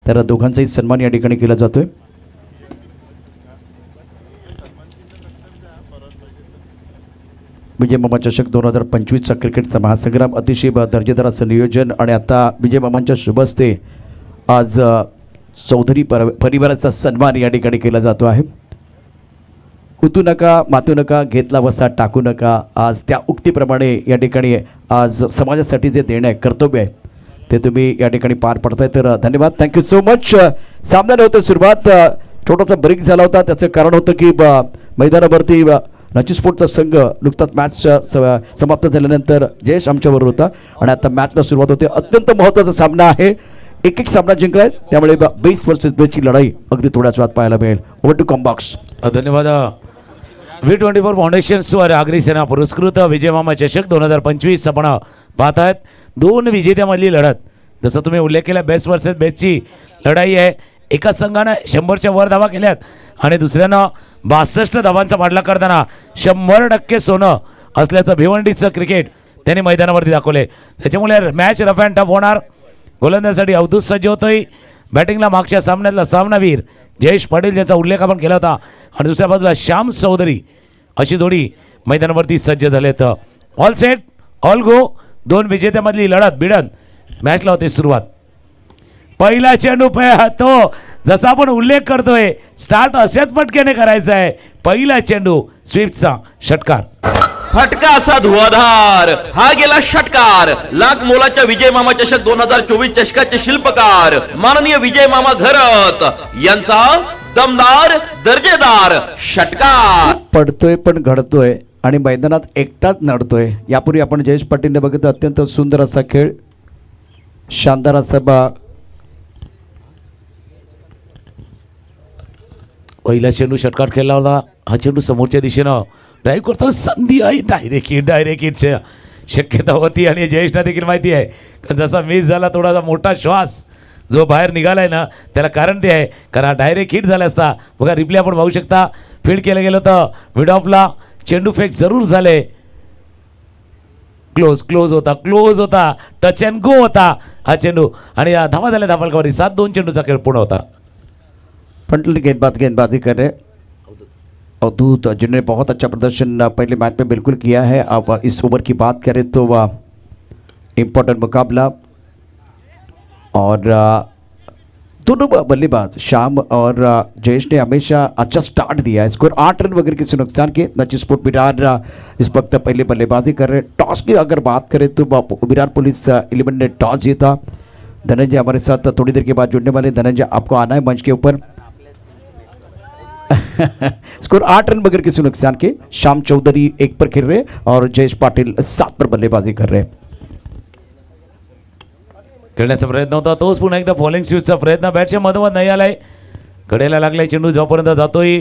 तर दोघांचाही सन्मान या ठिकाणी केला जातोय। विजय मामा चषक 2025चा क्रिकेटचा महासंग्राम अतिशय दर्जेदार असं नियोजन आणि आता विजय मामांच्या शुभ हस्ते आज चौधरी परिवाराचा सन्मान या ठिकाणी केला जातो आहे। उतू नका मातू नका घेतला वसा टाकू नका, आज त्या उक्तीप्रमाणे या ठिकाणी आज समाजासाठी जे देणं आहे कर्तव्य आहे ते तुम्ही या ठिकाणी पार पडताय, तर धन्यवाद, थँक्यू सो मच। सामन्याला होतं सुरुवात, छोटासा ब्रेक झाला होता, त्याचं कारण होतं की मैदानावरती रांची स्पोर्टचा संघ नुकताच मॅच समाप्त झाल्यानंतर जयेश आमच्याबरोबर होता आणि आता मॅचला सुरुवात होते। अत्यंत महत्त्वाचा सामना आहे, एक सामना जिंकलाय, त्यामुळे बेस वर्सेस बेसची लढाई अगदी थोड्याच वेळात पाहायला मिळेल। Over to combox. धन्यवाद। V24 फाउंडेशन्सवर अग्रसेना पुरस्कृत विजय मामा चषक 2025 आपण पाहत आहेत। दोन विजेत्यामधली लढत, जसं तुम्ही उल्लेख केला, बेस्ट वर्सेस बेस्टची लढाई आहे। एका संघानं 100च्या वर धावा केल्यात आणि दुसऱ्यानं 62 धावांचा पाठलाग करताना 100% सोनं असल्याचं भिवंडीचं क्रिकेट त्यांनी मैदानावरती दाखवले। त्याच्यामुळे मॅच रफ अँड टफ होणार। गोलंदाजीसाठी अवधूत सज्ज होतोय, बॅटिंगला मागच्या सामन्यातला सामनावीर जयेश पाटील ज्याचा उल्लेख आपण केला होता आणि दुसऱ्या बाजूला श्याम चौधरी, अशी जोडी मैदानावरती सज्ज झालेत। ऑल सेट ऑल गो, दोन विजेत्यामधली लढत भिडन मॅचला होते सुरुवात। पहिला चेंडू तो जसा आपण उल्लेख करतोय स्टार्ट अशाच पटक्याने करायचा आहे। पहिला चेंडू स्वीपचा षटकार, फटका असा धुवाधार, हा गेला षटकार। लाख मोलाच्या विजय मामा चषक 2024 चषकाचे शिल्पकार माननीय विजय मामा घरत यांचा दमदार दर्जेदार षटकार। पडतोय पण घडतोय आणि मैदानात एकटाच नडतोय। यापूर्वी आपण जयेश पाटीलने बघितलं, अत्यंत सुंदर असा खेळ, शानदार असा पहिला चेंडू षटकार खेळला होता। हा चेंडू समोरच्या दिशेनं ड्राईव्ह करतो, संधी आहे, डायरेक्ट हिटच्या शक्यता होती आणि जयेशना देखील माहिती आहे, कारण जसा मिस झाला थोडासा मोठा श्वास जो बाहेर निघालाय ना त्याला कारण ते आहे, कारण हा डायरेक्ट हिट झाला असता। बघा रिप्ले आपण पाहू शकता, फील्ड केलं गेलं होतं मिड ऑफला, चेंडू फेक जरूर झाले, क्लोज होता, टच अँड गो होता हा चेंडू आणि धावा झाल्या धावलकावरी 7-2 चेंडूचा खेळ पूर्ण होता। गेंदबाजी कर रहे अवधूत, जिन्होंने बहुत अच्छा प्रदर्शन पहले मैच में बिल्कुल किया है। अब इस ओवर की बात करें तो इम्पोर्टेंट मुकाबला और दोनों बल्लेबाज श्याम और जयेश ने हमेशा अच्छा स्टार्ट दिया है। स्कोर 8 रन वगैरह किसी नुकसान के। रांची स्पोर्ट विरार इस वक्त पहले बल्लेबाजी कर रहे हैं। टॉस की अगर बात करें तो विरार पुलिस 11 ने टॉस जीता। धनंजय हमारे साथ थोड़ी देर के बाद जुड़ने वाले। धनंजय, आपको आना है मंच के ऊपर। स्कोर 8 रन बगैर किसी नुकसान के। श्याम चौधरी 1 पर खेल रहे और जयेश पाटील 7 पर बल्लेबाजी कर रहे। खेळण्याचा प्रयत्न होता तोच पुन्हा एकदा फॉलिंग स्वीपचा प्रयत्न बॅटच्या मधोमध नाही आलाय, कडेला लागलाय चेंडू जोपर्यंत जातोय।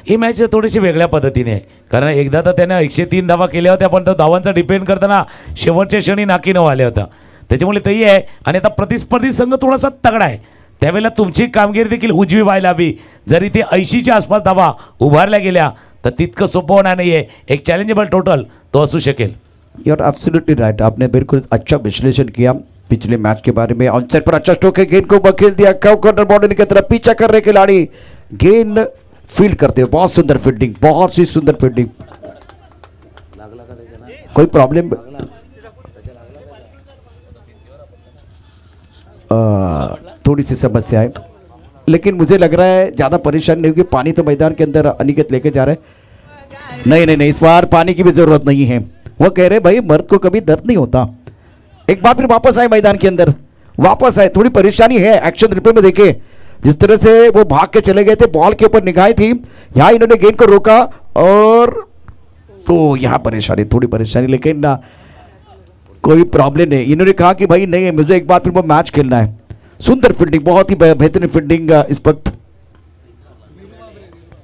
ही मॅच थोडीशी वेगळ्या पद्धतीने आहे, कारण एकदा तर त्याने 103 धावा केल्या होत्या, पण तो धावांचा डिपेंड करताना शेवटच्या क्षणी नाकी न आल्या होत्या, त्याच्यामुळे तेही आहे। आणि आता प्रतिस्पर्धी संघ थोडासा तगडा आहे, त्यावेळेला तुमची कामगिरी देखील उजवी व्हायला हवी। जरी ते 80च्या आसपास धावा उभारल्या गेल्या तर तितकं सोपं होणार नाही आहे, एक चॅलेंजेबल टोटल तो असू शकेल। यू आर एब्सोल्युटली राइट, आपने बिल्कुल अच्छा विश्लेषण किया पिछले मैच के बारे में। ऑन साइड पर अच्छा स्ट्रोक है, गेंद को बखेल दिया, कॉर्नर बाउंड्री की तरफ पीछा कर रहे खिलाड़ी, गेंद फील्ड करते हुए बहुत सुंदर फील्डिंग, बहुत सी सुंदर फील्डिंग। कोई प्रॉब्लम थोड़ी सी समस्या है, लेकिन मुझे लग रहा है ज़्यादा परेशान नहीं होगी। पानी तो मैदान के अंदर अनिकेत लेके जा रहे हैं। नहीं, इस बार पानी की भी ज़रूरत नहीं है। वो कह रहे भाई मर्द को कभी दर्द नहीं होता। एक बार फिर वापस आए मैदान के अंदर, वापस आए। थोड़ी परेशानी है, एक्शन रिप्ले में देखे जिस तरह से वो भाग के चले गए थे, बॉल के ऊपर निगाहें थी, यहाँ इन्होंने गेंद को रोका और तो यहाँ परेशानी, थोड़ी परेशानी, लेकिन कोई प्रॉब्लम नहीं। इन्होंने कहा कि भाई नहीं, मुझे एक बार फिर वो मैच खेलना है। सुंदर फील्डिंग, बहुत ही बेहतरीन फील्डिंग इस वक्त।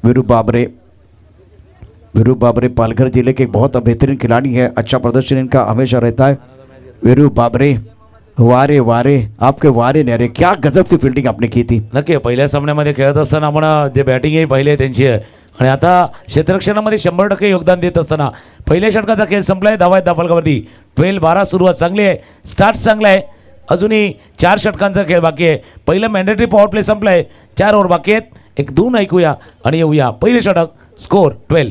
वीरू बाबरे पालघर जिले के बहुत बेहतरीन खिलाड़ी है, अच्छा प्रदर्शन इनका हमेशा रहता है। वीरू बाबरे, वारे आपके वारे न्यारे, क्या गजब की फील्डिंग आपने की थी। नक्की पहिल्या सामन्यामध्ये खेळत असताना आपण जे बॅटिंगही पाहिली त्यांची आहे आणि आता क्षेत्ररक्षणामध्ये 100% योगदान देत असताना पहिल्या षटकाचा खेळ संपलाय। धावा आहेत धावलकावरती 12 सुरुवात चांगली आहे, स्टार्ट चांगला आहे, अजूनही 4 षटकांचा खेळ बाकी आहे. पहिलं मॅन्डेटरी पॉवर प्ले संपलाय. 4 ओव्हर बाकी आहेत. एक धून ऐकूया आणि येऊया पहिले षटक. स्कोर 12.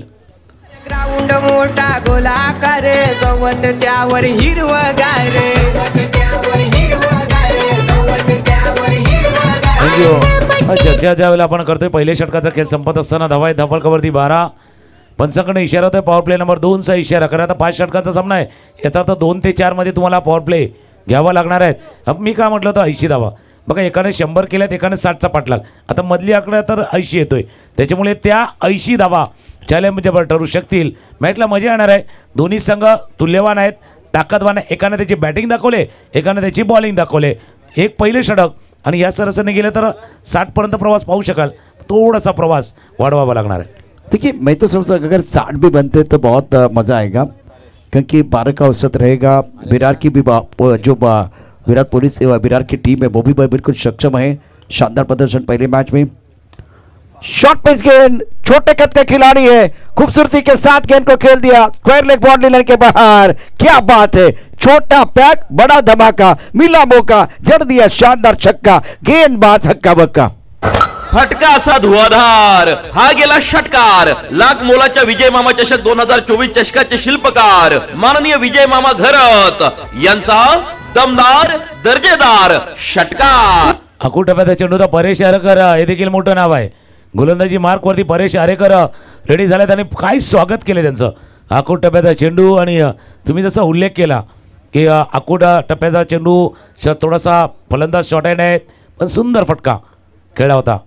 ग्राउंड मोठा गोलाकार गवत त्यावर हिरवगार थँक्यू. चर्चा ज्यावेळेला आपण करतोय पहिल्या षटकाचा खेळ संपत असताना धावा धपलकावरती 12. पंचांकडे इशारा होतोय पॉवर प्ले नंबर 2चा इशारा. कारण आता 5 षटकांचा सामना आहे. याचा अर्थ 2 ते 4 मध्ये तुम्हाला पॉवर प्ले घ्यावा लागणार आहेत. मी काय म्हटलं होतं 80 धावा. बघा एकाने 100 केल्यात, एकाने 60चा पाठलाग. आता मधली आकडा तर 80 येतोय. त्याच्यामुळे त्या 80 धावा चॅलेंज ठरू शकतील. मॅचला मजा येणार आहे. दोन्ही संघ तुल्यवान आहेत, ताकदवान आहे. एकाने त्याची बॅटिंग दाखवले, एकाने त्याची बॉलिंग दाखवले. एक पहिले षटक आणि या सरसने गेलं तर 60 पर्यंत प्रवास पाहू शकाल. थोडासा प्रवास वाढवावा लागणार है. देखिए मैं तो समझता हूँ अगर 60 भी बनते तो बहुत मज़ा आएगा, क्योंकि 12 का औसत रहेगा. विराट की भी विराट पुलिस विराट की टीम है वो भी बिल्कुल सक्षम है. शानदार प्रदर्शन पहले मैच में. शॉर्ट पिच गेंद, छोटे कद का खिलाड़ी है, खूबसूरती के साथ गेंद को खेल दिया. स्क्वायर लेग बाउंड्री लाइन के बाहर. क्या बात है, छोटा पैक बड़ा धमाका, मिला मौका, जड़ दिया शानदार छक्का. गेंदबाज हक्का बक्का. फटका असा धुआधार हा गेला षटकार. लाख मोलाच्या विजय मामा चषक 2024 चषकाचे शिल्पकार माननीय विजय मामा घरत यांचा दमदार दर्जेदार षटकार. अकू टप्प्याचा चेंडूचा परेश आरेकर हे देखील मोठं नाव आहे. गोलंदाजी मार्कवरती परेश आरेकर रेडी झालेत आणि काय स्वागत केले त्यांचं. अकूट टप्प्याचा चेंडू आणि तुम्ही जसा उल्लेख केला की अकूट टप्प्याचा चेंडू थोडासा फलंदाज शॉर्ट हँड आहे, पण सुंदर फटका खेळला होता.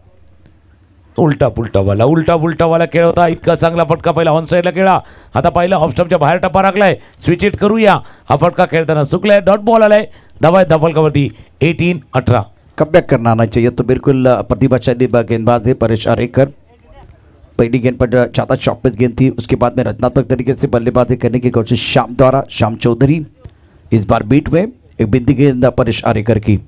उलटा पुलटावाला खेळ होता. इतका चांगला फटका पहिला ऑन साईडला खेळा. आता पहिला ऑफस्टमच्या बाहेर टप्पा राखलाय. स्विच इट करूया. हा फटका खेळताना चुकलाय. डॉट बॉल आलाय. धावा धपलकावरती 18-18. कमबैक करना आना चाहिए. तो बिल्कुल प्रतिभाशाली गेंदबाज है परेश आरेकर. पहली गेंद पर ज़्यादा चौपस गेंद थी, उसके बाद में रचनात्मक तरीके से बल्लेबाजी करने की कोशिश श्याम चौधरी. इस बार बीट में एक बिंदी गेंद परेश आरेकर की.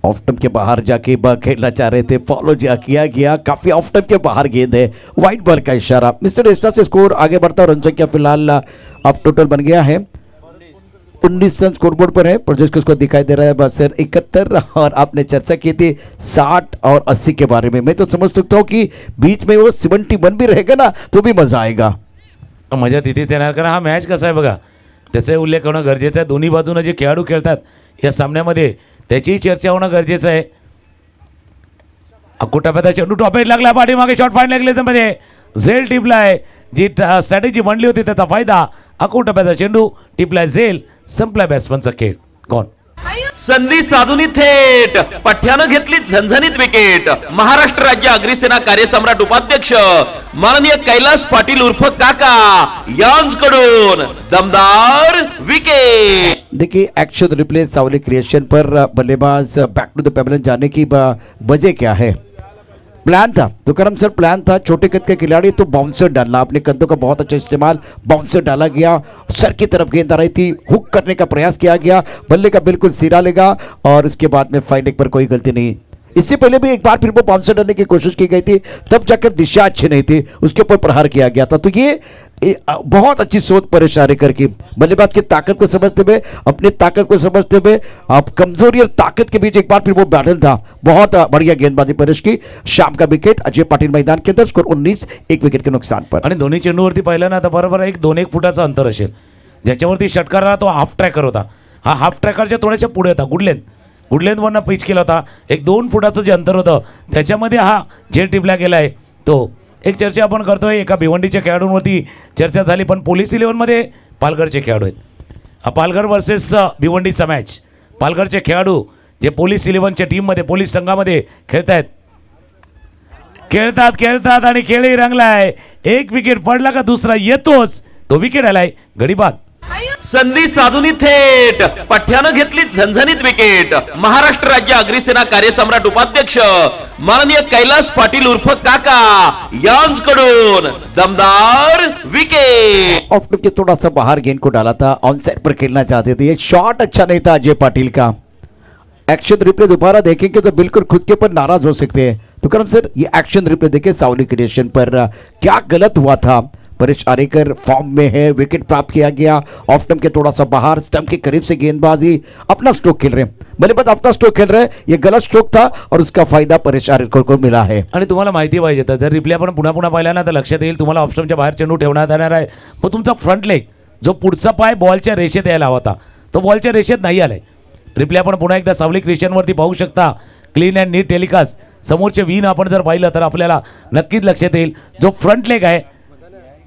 ऑफ स्टंप के बाहर जाके खेलना चाह रहे थे, फॉलो किया गया. काफी ऑफ स्टंप के बाहर गेंद है. वाइट बॉल का इशारा. मिस्टर एस्टा से स्कोर आगे बढ़ता है. रन संख्या फिलहाल अब टोटल बन गया है 19 रन स्कोरबोर्ड पर है. प्रोजेक्ट को दिखाई दे रहा है बस 71. और आपने चर्चा की थी 60 और 80 के बारे में. मैं तो समझ सकता हूँ कि बीच में वो 71 भी रहेगा ना तो भी मजा आएगा. मजा तिथेच येणार. कारण हा मॅच कसा आहे बघा, त्याचा उल्लेख होणं गरजेचं आहे. दोन्ही बाजूने जे खेळाडू खेळतात या सामन्यामध्ये त्याची चर्चा होणं गरजेचं आहे. अकू टप्प्याचा चेंडू टॉपेज लागला. पाठीमागे शॉट फाईन लागले त्यामध्ये झेल टिपलाय. जी स्ट्रॅटेजी बनली होती त्याचा फायदा. अकू टप्प्याचा चेंडू टिपलाय झेल. संपला बॅट्समनचा खेळ. कोण संधी साधूनी थेट पठ्यानं घेतली झणझणीत विकेट. महाराष्ट्र राज्य अग्रिसेना कार्यसम्राट उपाध्यक्ष माननीय कैलास पाटील उर्फ काका यांकडून दमदार विकेट. देखिए एक्शन रिप्ले सावली क्रिएशन पर बल्लेबाज बैक टू द पेवलियन जाने की वजह क्या है? प्लान था तो करम सर, प्लान था छोटे कद के खिलाड़ी तो बाउंसर डालना. अपने कदों का बहुत अच्छा इस्तेमाल, बाउंसर डाला गया. सर की तरफ गेंद आ रही थी, हुक करने का प्रयास किया गया. बल्ले का बिल्कुल सिरा लेगा और उसके बाद में फाइन लेग पर कोई गलती नहीं. इससे पहले भी एक बार फिर वो बाउंसर डालने की कोशिश की गई थी, तब जाकर दिशा अच्छी नहीं थी, उसके ऊपर प्रहार किया गया था. तो ये बहुत अच्छी सोच परेश आरेकर की. बल्लेबाज की ताकत को समझते हुए, अपनी ताकत को समझते हुए, अब कमजोरी और ताकत के बीच एक बार फिर वो बैटल था. बहुत बढ़िया गेंदबाजी परेश की. शाम का विकेट. अजय पाटील मैदान के अंदर. स्कोर 19, 1 विकेट के नुकसान पर. आणि दोन्ही चेंडूवरती पाहिलं ना आता बरोबर 1-2 फुटाचं अंतर असेल. ज्याच्यावरती षटकाराला तो हाफ ट्रॅकर होता. हा हाफ ट्रॅकरच्या थोड्याशा पुढे होता. गुडलेंथवरनं पिच केला होता. 1-2 फुटाचं जे अंतर होतं त्याच्यामध्ये हा झेल टिपला गेला आहे. तो एक चर्चा आपण करतोय. एका भिवंडीच्या खेळाडूंवरती चर्चा झाली, पण पोलीस 11मध्ये पालघरचे खेळाडू आहेत. हा पालघर वर्सेस भिवंडीचा मॅच. पालघरचे खेळाडू जे पोलीस 11च्या टीममध्ये, पोलीस संघामध्ये खेळतात आणि खेळही रंगलाय. एक विकेट पडला का दुसरा येतोच. तो विकेट आलाय गडीबाद. संधी साधूनी थेट पठ्यानं घेतली झणझणीत विकेट. महाराष्ट्र राज्य अग्रिसेना कार्यसम्राट उपाध्यक्ष माननीय कैलास पाटील उर्फ काका यांकडून दमदार विकेट. ऑफ के थोड़ा सा बाहर गेंद को डाला था. ऑन साइड पर खेलना चाहते थे. ये शॉट अच्छा नहीं था अजय पाटिल का. एक्शन रिप्ले दोबारा देखेंगे तो बिल्कुल खुद के ऊपर नाराज हो सकते हैं. तो करम सर ये एक्शन रिप्ले देखे सावली क्रिएशन पर क्या गलत हुआ था? परेश आरेकर फॉर्म में है, विकेट प्राप्त किया गया, ऑफ स्टंप के थोड़ा सा बाहर, स्टंप के करीब से गेंदबाजी, अपना स्ट्रोक खेल रहे हैं, बल्लेबाज अपना स्ट्रोक खेल रहे हैं, ये गलत स्ट्रोक था और उसका फायदा परेश आरेकर को मिला है। आणि तुम्हाला माहिती पाहिजे तर जर रिप्ले आपण पुन्हा पुन्हा पाहिला ना तर लक्षात येईल तुम्हाला ऑप्शनच्या बाहेर चेंडू ठेवण्यात येणार आहे, मग तुमचा फ्रंट लेग जो पुढचा पाय बॉलच्या रेषेत यायला हवा होता तो बॉलच्या रेषेत नाही आलाय। रिप्ले आपण पुन्हा एकदा सावली क्रिश्चियनवरती पाहू शकता, क्लीन अँड नीट टेलिकास्ट, समोरचे विन आपण जर पाहिलं तर आपल्याला नक्कीच लक्षात येईल जो फ्रंट लेग आहे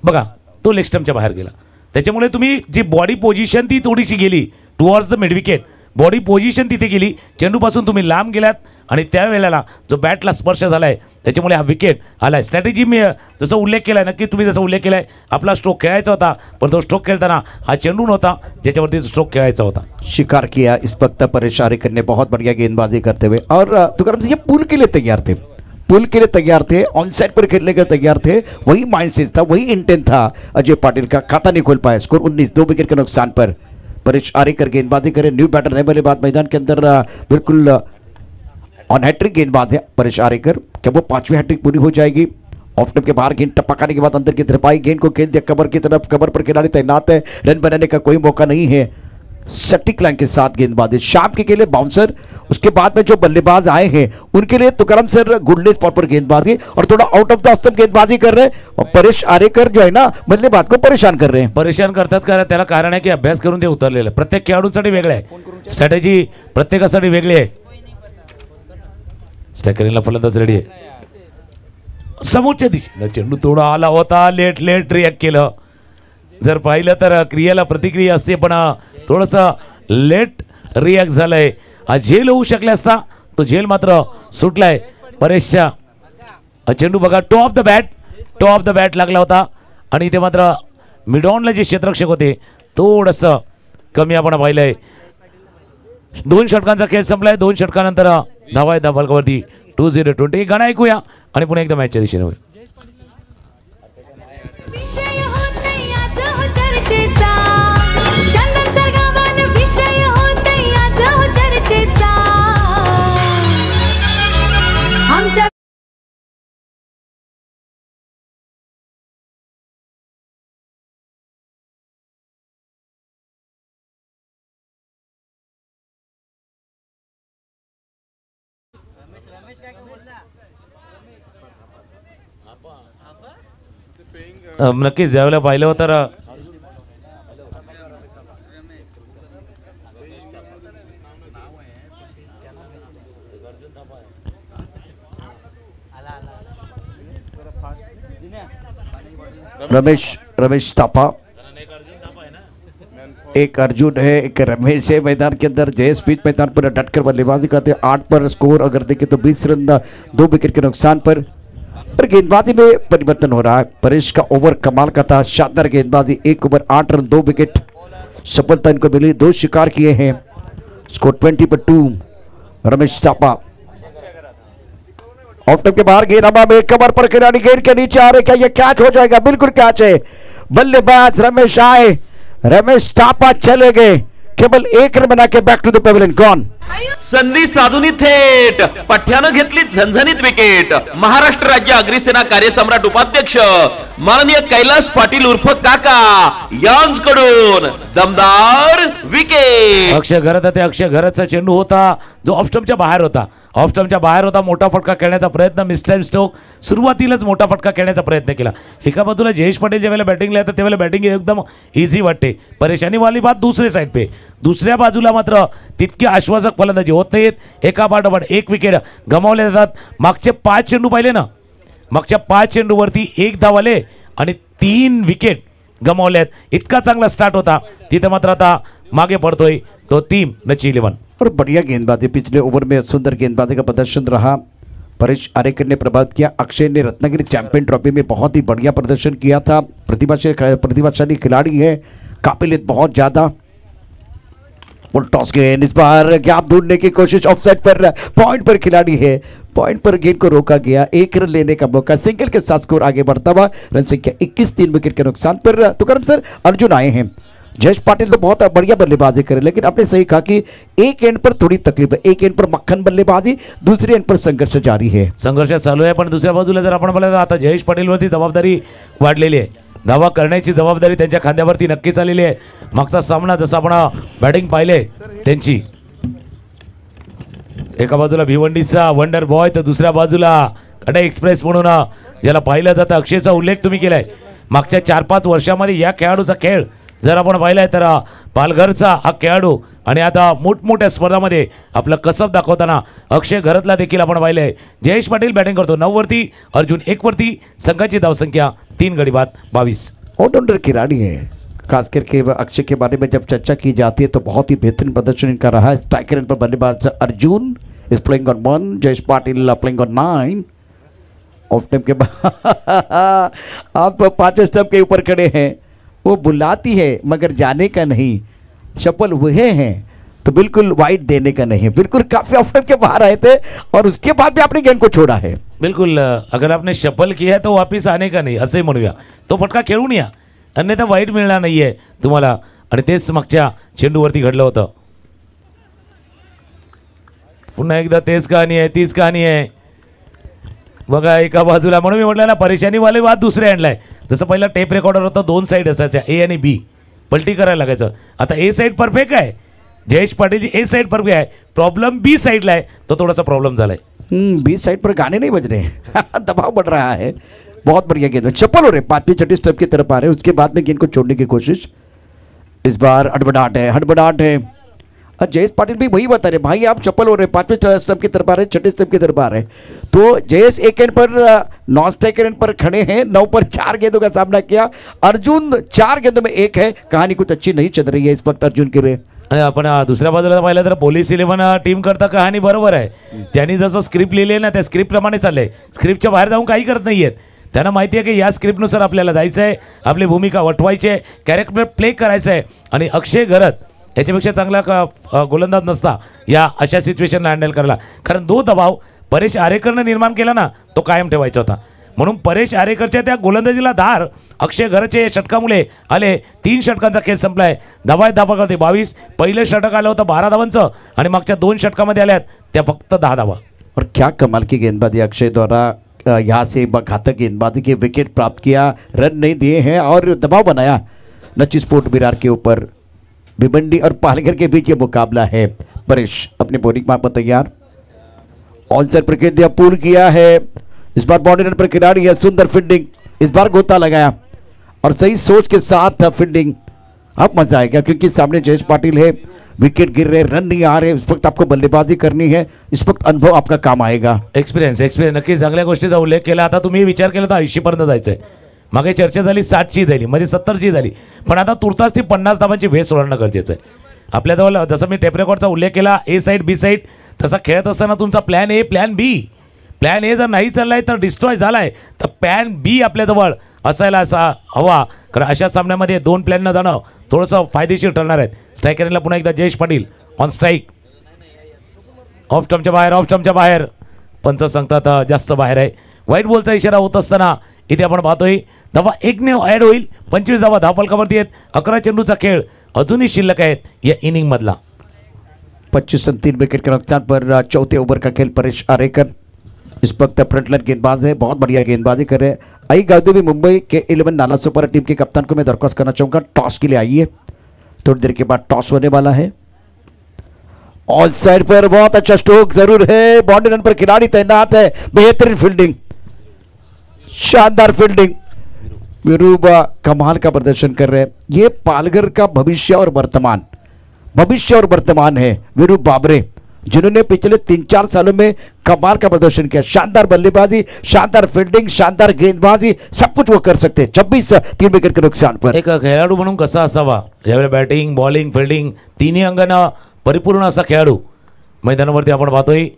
बघा तो लेग स्टंपच्या बाहेर गेला, त्याच्यामुळे तुम्ही जी बॉडी पोझिशन ती थोडीशी गेली towards the mid wicket, body position तिथे गेली, चेंडूपासून तुम्ही लांब गेलात आणि त्यावेळेला जो बॅटला स्पर्श झाला आहे त्याच्यामुळे हा विकेट आला आहे। स्ट्रॅटेजी मी जसं उल्लेख केला आहे, नक्की तुम्ही जसं उल्लेख केला आहे, आपला स्ट्रोक खेळायचा होता पण तो स्ट्रोक खेळताना हा चेंडू नव्हता ज्याच्यावरती स्ट्रोक खेळायचा होता। शिकार किया इस वक्त परेश आरेकर ने बहुत बढ़िया गेंदबाजी करते हुए, और तुकाराम सिंह ये पुल के लिए तैयार थे, पुल के लिए तैयार थे, ऑन साइड पर खेलने के तैयार थे, वही माइंडसेट था, वही इंटेंट था अजय पाटिल का। खाता नहीं खोल पाया, स्कोर 19, 2 विकेट के नुकसान पर परेश आरेकर गेंदबाजी करे, न्यू बैटर नए बल्लेबाज मैदान के अंदर बिल्कुल ऑन हैट्रिक गेंदबाज है परेश आरेकर, क्या वो 5वीं हैट्रिक पूरी हो जाएगी? ऑफ स्टंप के बाहर गेंद टपकाने के बाद अंदर की तरफ आई, गेंद को खेल दिया कवर की तरफ, कवर पर खिलाड़ी तैनात है, रन बनाने का कोई मौका नहीं है, सटीक लाइन के साथ गेंदबाजी शाम के लिए बाउंसर, उसके बाद में जो बल्लेबाज आए हैं उनके लिए तुकाराम सर गुडले स्पॉट पर गेंदबाजी और थोड़ा आउट ऑफ द स्टंप गेंदबाजी कर रहे हैं, और परेश आरेकर जो है ना बल्लेबाज को परेशान कर रहे हैं। परेशान करतात का त्याला कारण आहे की अभ्यास करून ते उतरलेलं, प्रत्येक खेळाडूंसाठी वेगळं आहे, स्ट्रॅटेजी प्रत्येकासाठी वेगळी आहे। स्ट्रायकरला फलंदाज रेडी आहे, समोरच्या दिशेनं चेंडू थोडा आला होता, लेट रिॲक्ट केलं, जर पाहिलं तर क्रियेला प्रतिक्रिया असते पण थोडंसं लेट रिॲक्ट झालंय, हा झेल होऊ शकला असता तो झेल मात्र सुटलाय परेशच्या। चेंडू बघा टॉप ऑफ द बॅट लागला होता आणि इथे मात्र मिडॉनला जे क्षेत्ररक्षक होते थोडंसं कमी आपण पाहिलंय। 2 षटकांचा खेळ संपलाय, 2 षटकानंतर धावा आहे फलकावरती 2-0-20। गाणं ऐकूया आणि पुन्हा एकदा मॅचच्या दिशेने होईल। विषय होत नाही आज हो चर्चेचा, चंदन सरगावान विषय होत नाही आज हो चर्चेचा, आमच्या नक्कीच ज्यावेळेला पाहिलं होतं तर रमेश थापा, एक अर्जुन है, एक रमेश है मैदान के अंदर। जयेश बीच मैदान पर डटकर बल्लेबाजी करते हैं, 8 पर स्कोर अगर देखें तो 20 रन 2 विकेट के नुकसान पर गेंदबाजी में परिवर्तन हो रहा है। परेश का ओवर कमाल का था, शानदार गेंदबाजी, 1 ओवर 8 रन 2 विकेट सफलता इनको मिली, 2 शिकार किए हैं, स्कोर 20 पर 2। रमेश थापा ऑफ स्टंप के बाहर गेंद हवा में, कमर पर खिलाड़ी गेंद के नीचे आ रहे, क्या ये कैच हो जाएगा? बिल्कुल कैच है, बल्लेबाज रमेश आए, रमेश थापा चले गए, केवल 1 रन बना के back to the pavilion gone. संधी साधूनी थेट पठ्यानं घेतली झणझणीत विकेट। महाराष्ट्र राज्य अग्निसेना कार्यसम्राट उपाध्यक्ष माननीय कैलास पाटील उर्फ काका यांच्याकडून दमदार विकेट। अक्षय घरतचा चेंडू होता जो ऑफ स्टंपच्या बाहेर होता, मोठा फटका खेळण्याचा प्रयत्न मिस्टर स्टोक सुरुवातीलाच मोठा फटका खेळण्याचा प्रयत्न केला। एका बाजूला जयेश पाटील ज्यावेळेला बॅटिंगला येतात त्यावेळेला बॅटिंग एकदम इझी वाटते, परेशानी वाली बात दूसरे साइड पे, दुसऱ्या बाजूला मात्र तितकी आश्वासक फलंदाजी होत नाहीत, एका पाठोपाठ 1 विकेट गमावले जातात। मागचे 5 चेंडू पाहिले ना, मागच्या 5 चेंडूवरती 1 धाव आले आणि 3 विकेट गमावल्यात, इतका चांगला स्टार्ट होता, तिथे मात्र आता मागे पडतोय तो टीम नची 11। और बढ़िया गेंदबाजी, पिछले ओवर में सुंदर गेंदबाजी का प्रदर्शन रहा, परेश आरेकर ने प्रभावित किया। अक्षय ने रत्नागिरी चैंपियन ट्रॉफी में बहुत ही बढ़िया प्रदर्शन किया था, प्रतिभाशाली खिलाड़ी है, काबिलियत बहुत ज़्यादा। फुल टॉस गेंद, इस बार गैप ढूंढने की कोशिश, ऑफसाइड पर पॉइंट पर खिलाड़ी है, पॉइंट पर गेंद को रोका गया, 1 रन लेने का मौका, सिंगल के साथ स्कोर आगे बढ़ता हुआ, रन संख्या 21, 3 विकेट के नुकसान पर तुकाराम सर अर्जुन आए हैं। जयेश पाटिल तो बहुत बढ़िया बल्लेबाजी करे, लेकिन आपने सही कहा कि एक एंड पर थोड़ी तकलीफ है, एक एंड पर मक्खन बल्लेबाजी, दूसरे एंड पर संघर्ष जारी है, संघर्ष चालू आहे। पण दुसऱ्या बाजूला जर आपण पाहिलं तर आता जयेश पाटील वरती जबाबदारी वाढलेली आहे, धावा करण्याची जबाबदारी त्यांच्या खांद्यावरती नक्कीच आलेली आहे. मागचा सामना जसा आपण बॅटिंग पाहिले त्यांची, एका बाजूला भिवंडीचा वंडर बॉय तर दुसऱ्या बाजूला कडे एक्सप्रेस म्हणून ज्याला पाहिलं जातं अक्षयचा उल्लेख तुम्ही केलाय. मागच्या 4-5 वर्षामध्ये या खेळाडूचा खेळ जर आपण पाहिलाय तर पालघरचा हा खेळाडू आणि आता मोठमोठ्या स्पर्धामध्ये आपलं कसब दाखवताना अक्षय घरतला देखील आपण पाहिलंय. जयेश पाटील बॅटिंग करतो 9 वरती, अर्जुन 1 वरती. संघाची धावसंख्या 3 गडी बाद 22. ऑलराउंडर खिलाड़ी है, खास करके अक्षय के बारे में जब चर्चा की जाती है तो बहुत ही बेहतरीन प्रदर्शन इनका रहा है. स्ट्राइकर पर बल्लेबाज Arjun is playing on 1, Jayesh Patil playing on 9. Off time के बाद आप 5 स्टंप के ऊपर खड़े हैं, वो बुलाती है मगर जाने का नहीं. शफल हुए हैं तो बिल्कुल वाइड देने का नहीं, बिल्कुल काफी ऑफ टाइम के बाहर आए थे और उसके बाद भी आपने गेंद को छोड़ा है. बिल्कुल अगर आपने शफल किया है तो वापिस आने का नाही असंही म्हणूया. तो फटका खेळून या, अन्यथा वाईट मिळणार नाही आहे तुम्हाला. आणि तेच मागच्या चेंडूवरती घडलं होतं. पुन्हा एकदा तेच कहाणी आहे, तीच कहाणी आहे. बघा एका बाजूला, म्हणून मी म्हटलं ना परेशानीवाले वाद दुसऱ्या एंडला आहे. जसं पहिला टेप रेकॉर्डर होतं 2 साईड असायच्या, ए आणि बी, पलटी करायला लागायचं. आता ए साईड परफेक्ट आहे, जयेश पाटीलची ए साइड पर भी है. प्रॉब्लम बी साइड ला है तो थोड़ा सा प्रॉब्लम झाला है. बी साइड पर गाने नहीं बज रहे दबाव बढ़ रहा है. बहुत बढ़िया गेंद, चप्पल हो रहे 5वीं 6वीं स्टेप की तरफ आ रहे हैं. उसके बाद में गेंद को छोड़ने की कोशिश. इस बार हड़बड़ाहट है, हड़बड़ाहट है. जयेश पाटिल भी वही बता रहे, भाई आप चप्पल हो रहे 5वें स्टेप की तरफ आ रहे, 6ठे स्टेप की तरफ आ रहे. तो जयेश एक एंड पर नॉन स्ट्राइकर एंड पर खड़े हैं. 9 पर 4 गेंदों का सामना किया. अर्जुन 4 गेंदों में 1 है. कहानी कुछ अच्छी नहीं चल रही है इस वक्त अर्जुन के लिए. आणि आपण दुसऱ्या बाजूला पाहिलं तर पोलीस 11 टीम करता कहाणी बरोबर आहे. त्यांनी जसं स्क्रिप्ट लिहिली आहे ना त्या स्क्रिप्टप्रमाणे चाललंय. स्क्रिप्टच्या बाहेर जाऊन काही करत नाहीयेत. त्यांना माहिती आहे की या स्क्रिप्टनुसार आपल्याला जायचं आहे, आपली भूमिका वठवायची आहे, कॅरेक्टर प्ले करायचं आहे. आणि अक्षय घरत याच्यापेक्षा चांगला गोलंदाज नसता या अशा सिच्युएशनला हँडल करायला. कारण जो दबाव परेश आरेकरनं निर्माण केला ना तो कायम ठेवायचा होता. म्हणून परेश आरेकरच्या त्या गोलंदाजीला धार अक्षय घरचे षटकामुळे आले. 3 षटकांचा खेळ संपलाय. धावा करते 22. पहिले षटक आलं होतं 12 धावांचं आणि मागच्या 2 षटकामध्ये आल्यात त्या फक्त 10 धावा. और क्या कमाल की गेंदबाजी अक्षय द्वारा यहाँ से घातक गेंदबाजी के विकेट प्राप्त किया, रन नहीं दिए हैं और दबाव बनाया. नची स्पोर्ट विरार के ऊपर भिवंडी और पालघर के बीच ये मुकाबला है. परेश अपने बॉलिंग मार पर तैयार. ऑन साइड पर खेल दिया, पुल किया है. इस बार बाउंड्री रन पर खिलाड़ी है. सुंदर फील्डिंग, इस बार गोता लगाया और सही सोच के साथ फील्डिंग. अब मजा आएगा क्योंकि सामने जयेश पाटिल है. विकेट गिर रहे, रन नहीं आ रहे. इस वक्त आपको बल्लेबाजी करनी है. इस वक्त अनुभव आपका काम आएगा. एक्सपिरियन्स नक्की चांगल्या गोष्टीचा उल्लेख केला. आता तुम्ही विचार केला तर 80 पर्यंत जायचंय. मागे चर्चा झाली 60ची झाली, मध्ये 70ची झाली, पण आता तुर्तास ती 50 धावांची वेस सोडणं गरजेचं आहे. आपल्याजवळ जसं मी टेप रेकॉर्डचा उल्लेख केला ए साईड बी साईड, तसा खेळत असताना तुमचा plan A plan B, plan A जर नाही चाललाय तर डिस्ट्रॉय झालाय तर प्लॅन बी आपल्याजवळ असायला असा हवा. कारण अशा सामन्यामध्ये 2 प्लॅननं जाणं थोडंसं फायदेशीर ठरणार आहेत. स्ट्रायकरला पुन्हा एकदा Jayesh Patil on strike. Off स्टंपच्या बाहेर पंच सांगतात जास्त बाहेर आहे. व्हाईट बॉलचा इशारा होत असताना इथे आपण पाहतोय धावा 1ने ॲड होईल. 25 धावा धावफलकावरती आहेत. 11 चेंडूचा खेळ अजूनही शिल्लक आहेत या इनिंग मधला. 25 रन 3 विकेट के नुकसान पर चौथे ओवर का खेल. परेश आरेकर इस वक्त फ्रंटलाइन गेंदबाज है, बहुत बढ़िया गेंदबाजी कर रहे हैं. आई गादू भी मुंबई के 11 नाला सुपर टीम के कप्तान को मैं दरख्वास्त करना चाहूँगा, टॉस के लिए आई है. थोड़ी देर के बाद टॉस होने वाला है. ऑन साइड पर बहुत अच्छा स्ट्रोक जरूर है. बाउंड्री रन पर खिलाड़ी तैनात है. बेहतरीन फील्डिंग, शानदार फील्डिंग. विरूबा कमाल का प्रदर्शन कर रहे हैं. ये पालघर का भविष्य और वर्तमान है. विरूप बाबरे जिन्होंने पिछले 3-4 सालों में कमाल का प्रदर्शन किया. शानदार बल्लेबाजी, शानदार फील्डिंग, शानदार गेंदबाजी, सब कुछ वो कर सकते हैं. 26 3 विकेट के नुकसान पर. एक खेळाडू म्हणून कसा असावा यावेळी बॅटिंग बॉलिंग फील्डिंग तिन्ही अंगानं परिपूर्ण असा खेळाडू मैदानावरती आपण पाहतोय.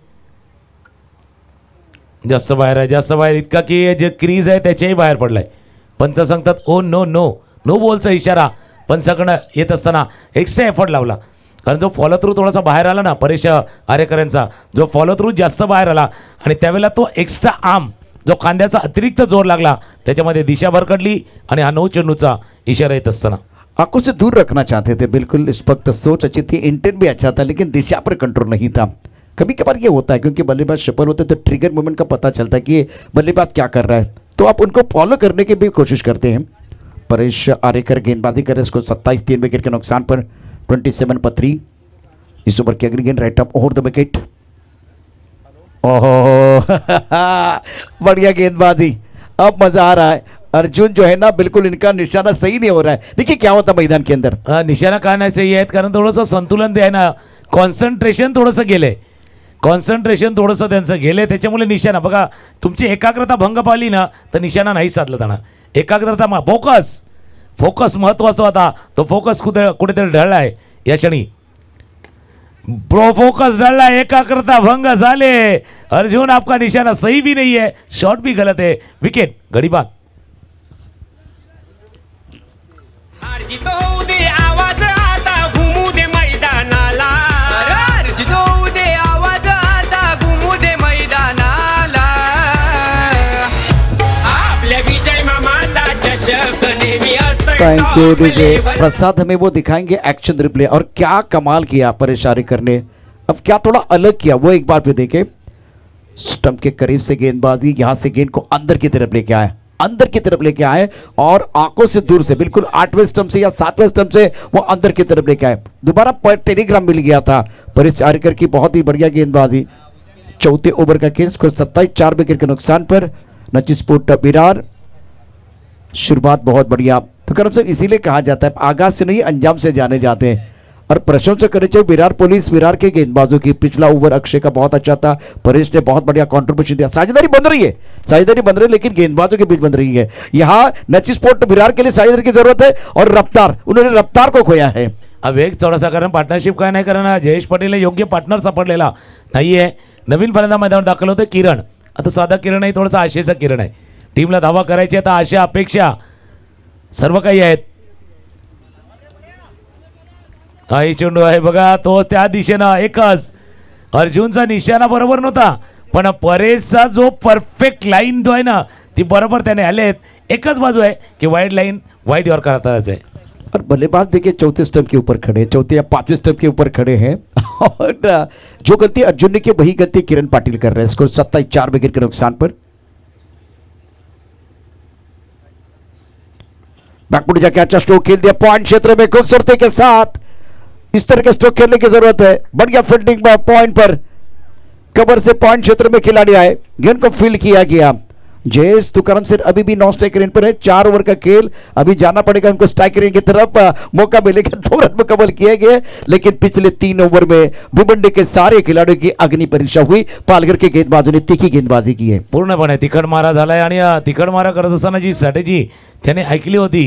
जास्त बाहेर इतका की जे क्रीज आहे त्याच्याही बाहेर पडलाय. पंच सांगतात ओ नो नो नो बॉलचा इशारा पंचाकडनं येत असताना एक्स्ट्रा एफर्ट लावला. कारण जो फॉलो थ्रू थोडासा बाहेर आला ना परेश आरेकरांचा, जो फॉलो थ्रू जास्त बाहेर आला आणि त्यावेळेला तो एक्स्ट्रा आर्म जो खांद्याचा अतिरिक्त जोर लागला त्याच्यामध्ये दिशा भरकटली आणि हा 9 चेंडूचा इशारा येत असताना आंखों से दूर रखना चाहते थे. बिल्कुल इस वक्त सोच अच्छी थी, इंटेंट भी अच्छा था, लेकिन दिशा पर कंट्रोल नहीं था. कभी कभार ये होता है क्योंकि बल्लेबाज सफल होते तो ट्रिगर मोमेंट का पता चलता है कि ये बल्लेबाज क्या कर रहा है, तो आप उनको फॉलो करने की भी कोशिश करते हैं. परेश आरेकर गेंदबाजी कर रहे हैं, इसको 27 विकेट के नुकसान पर 27 पर 3। इस ओवर की अगली गेंद right up over the wicket. ओहो बढ़िया गेंदबाजी, अब मजा आ रहा है। अर्जुन जो है ना बिल्कुल इनका निशाना सही नहीं हो रहा है। देखिए क्या होता मैदान के अंदर, निशाणा का नाही सही आहेत कारण थोडंसं संतुलन ते आहे ना, कॉन्सन्ट्रेशन थोडंसं गेले, कॉन्सन्ट्रेशन थोडंसं त्यांचं गेले, त्याच्यामुळे निशाणा बघा तुमची एकाग्रता भंग पावली ना तर निशाणा नाही साधला जाणार। एकाग्रता फोकस, फोकस महत्वाचा होता, तो फोकस कुठेतरी ढळला आहे या क्षणी, फोकस ढळला, एकाग्रता भंग झाले। अर्जुन आपका निशाना सही भी नहीं है, शॉट भी गलत है, विकेट घड़ी बात। अर्जित होऊ दे आवाज आता घुमू दे मैदानाला, अर्जित होऊ दे आवाज आता घुमू दे मैदानाला, आपल्या विजय मामाचा चषक नेहमी असतो थैंक यू डीजे टॉपलेवर। प्रसाद। हमें वो दिखाएंगे एक्शन रिप्ले, और क्या कमाल किया परेश आरेकर ने, अब क्या थोड़ा अलग किया वो एक बार फिर देखें। स्टंप के करीब से गेंदबाजी, यहां से गेंद को अंदर की तरफ लेके आए, अंदर की तरफ लेके आए और आंखों से दूर से बिल्कुल 8वें स्टंप से या 7वें स्टंप से वो अंदर की तरफ लेके आए। दोबारा टेलीग्राम मिल गया था परेश आरेकर की, बहुत ही बढ़िया गेंदबाजी। चौथे ओवर का गेंद को 27 4 विकेट के नुकसान पर नचिस्पोर्ट विरार। शुरुआत बहुत बढ़िया, तो करम सर इसीलिए कहा जाता है आगाज से नहीं अंजाम से जाने जाते हैं, और प्रशंसा करनी चाहिए विरार पुलिस, विरार के गेंदबाजों की। पिछला ओवर अक्षय का बहुत अच्छा था, परेश ने बहुत बढ़िया कंट्रीब्यूशन दिया। साझेदारी बन रही है, साझेदारी बन रही है, लेकिन गेंदबाजों के बीच बन रही है। यहाँ नची स्पोर्ट विरार के लिए साझेदारी की जरूरत है, और रफ्तार, उन्होंने रफ्तार को खोया है। अब एक थोडासा कारण पार्टनरशिप काय नाही, कारण जयेश पटेल योग्य पार्टनर सापडलेला नाहीये। नवीन फलंदाज मैदानावर दाखल होते किरण, आता साधा किरण नाही, थोडासा आशेचा किरण आहे। टीमला धावा करायची, आता आशा अपेक्षा सर्व काही आहेत। काही चेंडू आहे बघा, तो त्या दिशेनं एकच, अर्जुनचा निशाणा बरोबर नव्हता, पण परेशचा जो परफेक्ट लाईन जो आहे ना ती बरोबर त्याने आलेत। एकच बाजू आहे की वाईड लाईन वाईड यॉर्कर करता है। और बल्लेबाज देखिए चौथे स्टंप के ऊपर खड़े, चौथे या 5वें स्टंप के ऊपर खड़े हैं, और जो गलती अर्जुन ने की वही गलती किरण पाटिल कर रहे हैं। इसको 27 4 विकेट के नुकसान पर। बैकफुट जाके अच्छा स्ट्रोक खेल दिया पॉइंट क्षेत्र में खूबसूरती के साथ। इस तरह के स्ट्रोक खेलने की जरूरत है, बढ़िया फील्डिंग पॉइंट पर, कवर से पॉइंट क्षेत्र में खिलाड़ी आए, गेंद को फील्ड किया गया। जयेश तुकाराम सिर अभी भी 9 स्ट्राइक रेंज पर है, 4 ओवर का खेल, अभी जाना पड़ेगा उनको स्ट्राइक रेंज की तरफ। मौका मिलेगा, 2 रन मुकम्मल किए गए, लेकिन पिछले 3 ओवर में भिवंडी के सारे खिलाड़ियों की अग्नि परीक्षा हुई। पालघर के गेंदबाजों ने तीखी गेंदबाजी की है, पूर्णपणे तिखट मारा झालाय, आणि तिखट मारा करत असताना जी स्ट्रॅटेजी त्याने ऐकली होती,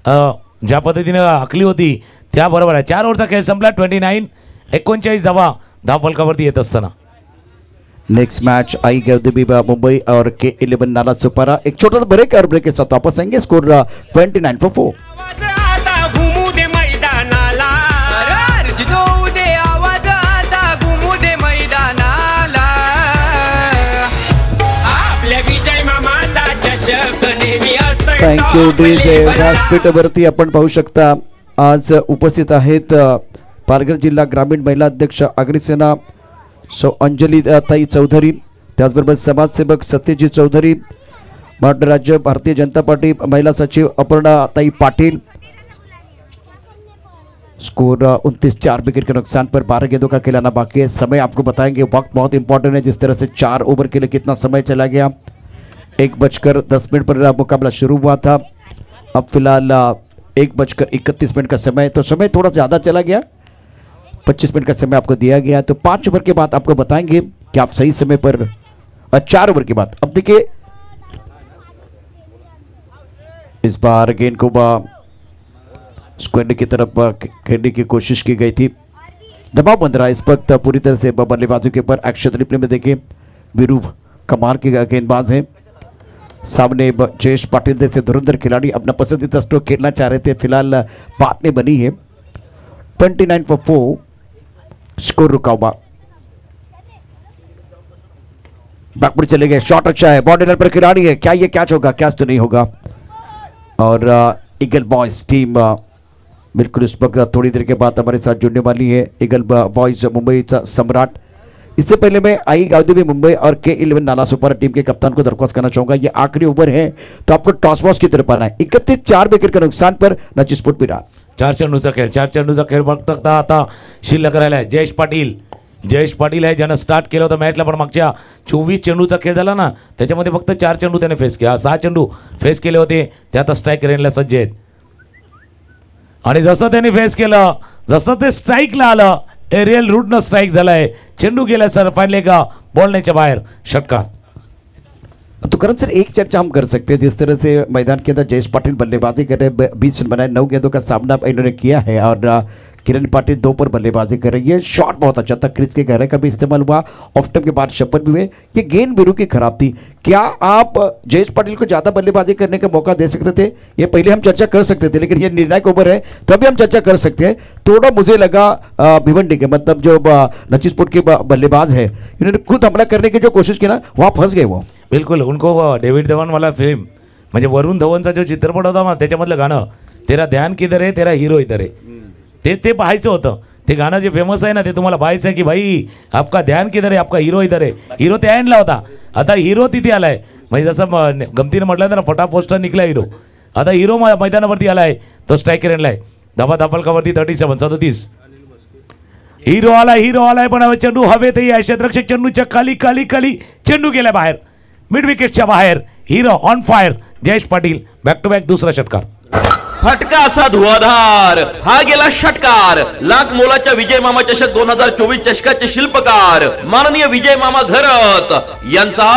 ज्या पद्धतीने आखली होती त्याबरोबर आहे। 4 ओव्हरचा खेळ संपला, 29 39 धावा धावफलकावरती येत असताना। नेक्स्ट मैच आई गौदेवी मुंबई और K11 नाला सुपारा। एक छोटा सा ब्रेक, और ब्रेक के साथ वापस आएंगे। Score 29 for 4। आवाज आता घुमू दे मैदानाला, अर्जित होऊ दे आवाज आता घुमू दे मैदानाला, आपल्या विजय मामाचा चषक नेहमी असतो थँक यू डीजे टॉपलेवर। व्यासपीठावरती आपण पाहू शकता आज उपस्थित आहेत पालघर जिल्हा ग्रामीण महिला अध्यक्ष अग्रसेना सौ अंजली ताई चौधरी, त्याचबरोबर समाजसेवक सत्यजित चौधरी, महाराष्ट्र राज्य भारतीय जनता पार्टी महिला सचिव अपर्णा ताई पाटिल। स्कोर 29 4 विकेट के नुकसान पर 12 गेंदों का खिलाना बाकी है। समय आपको बताएंगे, वक्त बहुत इंपॉर्टेंट है, जिस तरह से 4 ओवर के लिए कितना समय चला गया। 1:10 पर मुकाबला शुरू हुआ था, अब फिलहाल 1:31 का समय, तो समय थोड़ा ज़्यादा चला गया, 25 मिनट का समय आपको दिया गया। तो 5 ओवर के बाद आपको बताएंगे कि आप सही समय पर, 4 ओवर के बाद। अब देखिए इस बार गेंद को स्क्वायर की तरफ खेलने की कोशिश की गई थी, दबाव बन रहा है इस वक्त पूरी तरह से बल्लेबाजों के ऊपर। एक्शन रिप्ले में देखिए वीरू कमाल के गेंदबाज हैं, सामने जयेश पाटिल जैसे धुरंधर खिलाड़ी अपना पसंदीदा स्ट्रोक खेलना चाह रहे थे, फिलहाल बात नहीं बनी है। 29 for 4 स्कोर रुका हुआ। बैकवर्ड चले गए, शॉट अच्छा है, बॉडी लाइन पर खिलाड़ी है, क्या ये कैच होगा? कैच तो नहीं होगा। और ईगल बॉयज टीम बिल्कुल इस वक्त थोड़ी देर के बाद हमारे साथ जुड़ने वाली है। ईगल बॉयज मुंबई सम्राट इससे पहले मैं आई गावदेवी मुंबई और K11 नाला सुपर टीम के कप्तान को दरख्वास्त करना चाहूंगा, ये आखिरी ओवर है तो आपको टॉस बॉस की तरफ आना है। 31-4 विकेट के नुकसान पर नची स्पोर्ट विरार। 4 चेंडूचा खेळ बघता आता शिल्लक राहिला आहे जयेश पाटील आहे ज्यानं स्टार्ट केलं होतं मॅचला, पण मागच्या 24 चेंडूचा खेळ झाला ना त्याच्यामध्ये फक्त 4 चेंडू त्याने फेस केला, 6 चेंडू फेस केले होते ते आता स्ट्राईक रेंजला सज्ज आहेत. आणि जसं त्यांनी फेस केलं जसं ते स्ट्राईकला आलं एरियल रूटनं स्ट्राईक झालाय, चेंडू गेला सर फाइनल का बॉलनेच्या बाहेर षटकार. तो करण सर एक चर्चा हम कर सकते हैं, जिस तरह से मैदान के अंदर जयेश पाटिल बल्लेबाजी कर रहे हैं, 20 रन बनाए, 9 गेंदों का सामना इन्होंने किया है और किरण पाटिल 2 पर बल्लेबाजी कर रही है। शॉट बहुत अच्छा था, क्रिस के गहरे का भी इस्तेमाल हुआ, ऑफ टाइम के बाद शपथ भी हुए। ये गेंद बिरू की खराब थी, क्या आप जयेश पाटिल को ज़्यादा बल्लेबाजी करने का मौका दे सकते थे? ये पहले हम चर्चा कर सकते थे, लेकिन ये निर्णायक ओवर है तभी हम चर्चा कर सकते हैं। थोड़ा मुझे लगा भिवंडी के मतलब जो नची स्पोर्ट के बल्लेबाज है इन्होंने खुद हमला करने की जो कोशिश की ना वहाँ फंस गए वो। बिल्कुल उनको डेव्हिड धवन वाला फिल्म म्हणजे वरुण धवनचा जो चित्रपट होता ना त्याच्यामधलं गाणं तेरा ध्यान किधर आहे तेरा हिरो इधर आहे ते पाहायचं होतं. ते गाणं जे फेमस आहे ना ते तुम्हाला पाहायचं आहे की भाई आपका ध्यान किधर आहे आपका हिरो इधर आहे. हिरो त्या एंडला होता, आता हिरो तिथे आलाय. म्हणजे जसं गमतीनं म्हटलं ना फटा पोस्टर निघला हिरो, आता हिरो मैदानावरती आलाय, तो स्ट्राईक रेंजला आहे. धाबा धापलकावरती 37 हिरो आलाय पण चेंडू हवेत आहे. क्षेत्ररक्षक चेंडूच्या खाली चेंडू गेला बाहेर, मिड विकेटच्या बाहेर. Hero on fire Jayesh Patil back to back दुसरा षटकार. फटका असा धुवाधार हा गेला षटकार. लाख मोलाच्या विजय मामा चषक 2024 चषकाचे शिल्पकार माननीय विजय मामा घरत यांचा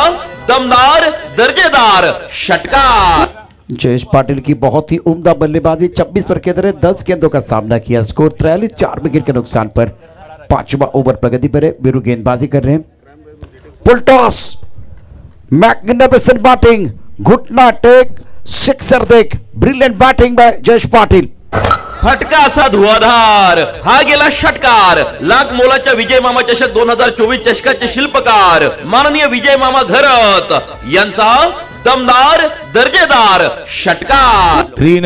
दमदार दर्जेदार षटकार. जयेश पाटिल की बहुत ही उम्दा बल्लेबाजी, 26 पर के अंदर 10 गेंदों का सामना किया, स्कोर 43, 4 विकेट के नुकसान पर. 5वां ओवर प्रगति पर है, बिरू गेंदबाजी कर रहे हैं. फुल टॉस, मैग्निफिसेंट बैटिंग, घुटना टेक, सिक्सर देख, brilliant batting bye Jayesh Patil. फटका असा धुवाधार हा गेला षटकार. लाख मोलाच्या विजय मामा चषक 2024 चषकाचे शिल्पकार माननीय विजय मामा घरत यांचा दमदार दर्जेदार षटकार. 3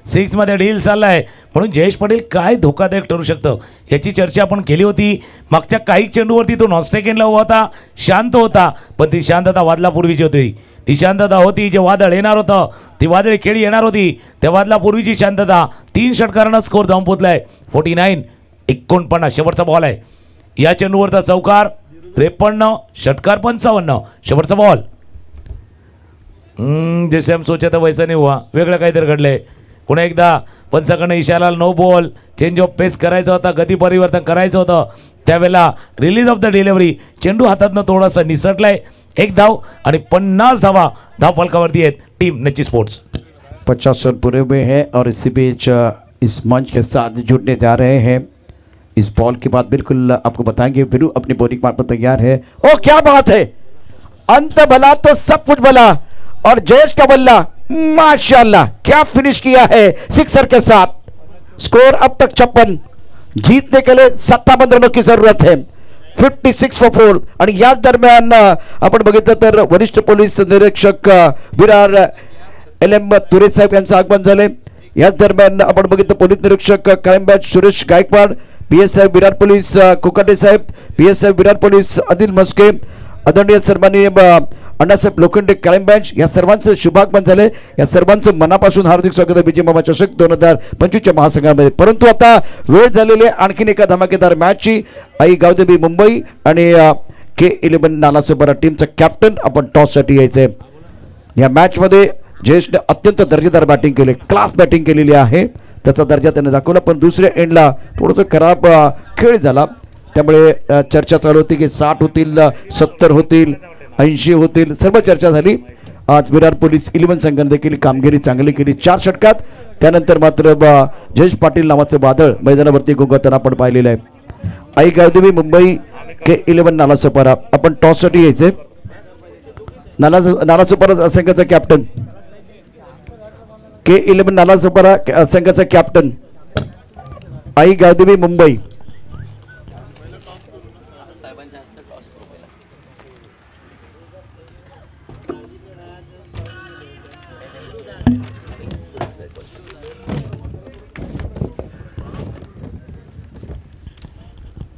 6 मध्ये डील चाललाय, म्हणून जयेश पाटील काय धोकादायक ठरू शकतं याची चर्चा आपण केली होती. मागच्या काही चेंडूवरती तो नॉनस्ट्राईक एंडला होता, शांत होता, पण ती शांतता वादलापूर्वीची होती. ती शांतता होती जे वादळ येणार होतं, ती वादळी खेळी येणार होती, त्या वादलापूर्वीची शांतता. 3 षटकारांना स्कोर जाऊन पोचलाय 49 शेवटचा बॉल आहे. या चेंडूवरचा चौकार 53, षटकार 55, शेवटचा बॉल. जैसे हम सोचा था वैसा नहीं हुआ, वेगळं काहीतरी घडलंय. पुन्हा एकदा पंचाकडनं इशारा नो बॉल, चेंज ऑफ पेस करायचं होता, गती परिवर्तन करायचं होतं, त्यावेळेला रिलीज ऑफ द डिलिव्हरी चेंडू हातातनं थोडासा निसटलाय. 1 धाव आणि 50 धावा धाव फलकावरती आहेत टीम नची स्पोर्ट्स. 50 रन पूरे हुए हैं और इसी बीच इस मंच के साथ जुड़ने जा रहे हैं. इस बॉल के बाद बिल्कुल आपको बताएंगे बिरू अपनी बॉलिंग मार पर तैयार है. ओ क्या बात है, अंत भला तो सब कुछ भला, और जयेश का बल्ला माशाल्लाह क्या फिनिश किया है सिक्सर के साथ. स्कोर अब तक 56, जीतने के लिए 57 रनों की जरूरत है. 56 for 4. आणि याच दरम्यान आपण बघितलं तर वरिष्ठ पोलीस निरीक्षक विरार LM तुरे साहेब यांचं आगमन झाले. याच दरम्यान आपण बघितलं पोलीस निरीक्षक crime branch Suresh Gaikwad, PS साहेब विरार पोलीस कोकाटे साहेब, PS साहेब विरार पोलीस अदिल मस्के, आदरणीय सन्माननीय अण्णासाहेब लोखंडे क्राईम ब्रँच, या सर्वांचं शुभागमन झाले. या सर्वांचं मनापासून हार्दिक स्वागत आहे विजय मामा चषक 2025च्या महासंघामध्ये. परंतु आता वेळ झालेली आहे आणखीन एका धमाकेदार मॅचची. आई गावदेवी मुंबई आणि K11 नालासोपारा टीमचा कॅप्टन आपण टॉससाठी यायचंय. या मॅचमध्ये जयेशने अत्यंत दर्जेदार बॅटिंग केली, क्लास बॅटिंग केलेली आहे, त्याचा दर्जा त्याने दाखवला. पण दुसऱ्या एंडला थोडंसं खराब खेळ झाला, त्यामुळे चर्चा चालू होती की 60 होतील, 70 होतील, 80 होतील, सर्व चर्चा झाली. आज विरार पोलीस 11 संघाने देखील कामगिरी चांगली केली 4 षटकात. त्यानंतर मात्र जयेश पाटील नावाचं वादळ मैदानावरती घुंगवताना आपण पाहिलेलं आहे. आई गावदेवी मुंबई K11 नालासोपारा आपण टॉससाठी यायचे. नालासोपारा संघाचा कॅप्टन, K11 नालासोपारा संघाचा कॅप्टन आई गावदेवी मुंबई.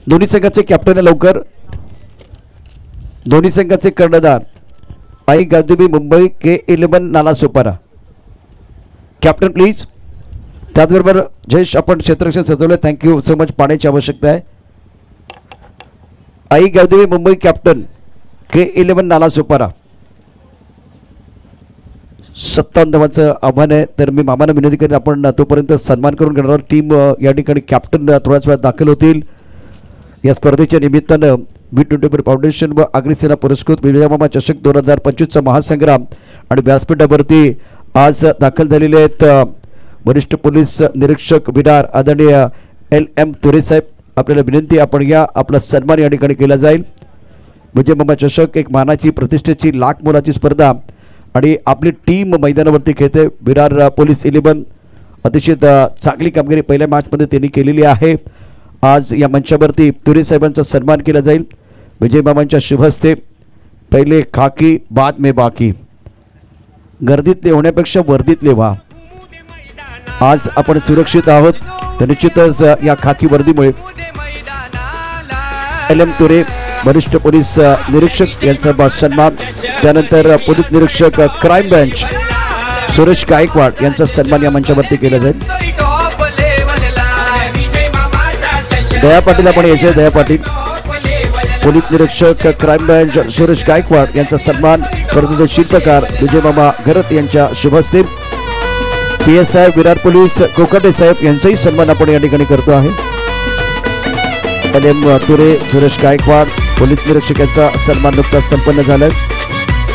दोन्ही संघाचे कॅप्टन लवकर, दोन्ही संघाचे कर्णधार Aai Gavdevi Mumbai K11 Nalasopara. Captain please. त्याचबरोबर जयेश आपण क्षेत्ररक्षण सजवलं, थँक्यू सो मच. पाण्याची आवश्यकता आहे. आई गावदेवी मुंबई कॅप्टन K11 नालासोपारा. 57 धावांचं आव्हान आहे. तर मी मामांना विनंती करेन आपण तोपर्यंत सन्मान करून घेणार. टीम या ठिकाणी कॅप्टन थोड्याच वेळात दाखल होतील. या स्पर्धेच्या निमित्तानं V24 फाउंडेशन व अग्निसेना पुरस्कृत विजयमामा चषक 2025चा महासंग्राम आणि व्यासपीठावरती आज दाखल झालेले आहेत वरिष्ठ पोलीस निरीक्षक विरार आदरणीय LM तुरे साहेब. आपल्याला विनंती आपण या आपला सन्मान या ठिकाणी केला जाईल. विजयमामा चषक एक मानाची प्रतिष्ठेची लाख मोलाची स्पर्धा आणि आपली टीम मैदानावरती खेळते. विरार पोलीस 11 अतिशय चांगली कामगिरी पहिल्या मॅचमध्ये त्यांनी केलेली आहे. आज या मंचावरती तुरे साहेबांचा सन्मान केला जाईल. विजयमामांच्या शुभ हस्ते. पहिले खाकी बाद में बाकी. गर्दीतले होण्यापेक्षा वर्दीतले व्हा. आज आपण सुरक्षित आहोत तर निश्चितच या खाकी वर्दीमुळे. LM तुरे वरिष्ठ पोलीस निरीक्षक यांचा सन्मान. त्यानंतर पोलीस निरीक्षक क्राईम ब्रँच सुरेश गायकवाड यांचा सन्मान या मंचावरती केला जाईल. दया पाटील आपण यायचे. दया पाटील पोलीस निरीक्षक क्राईम ब्रँच सुरेश गायकवाड यांचा सन्मान. स्पर्धेचे शिल्पकार विजयमामा घरत यांच्या शुभ हस्ते. PSI विरार पोलीस कोकाटे साहेब यांचाही सन्मान आपण या ठिकाणी करतो आहे. LM तुरे सुरेश गायकवाड पोलीस निरीक्षक यांचा सन्मान नुकताच संपन्न झाला.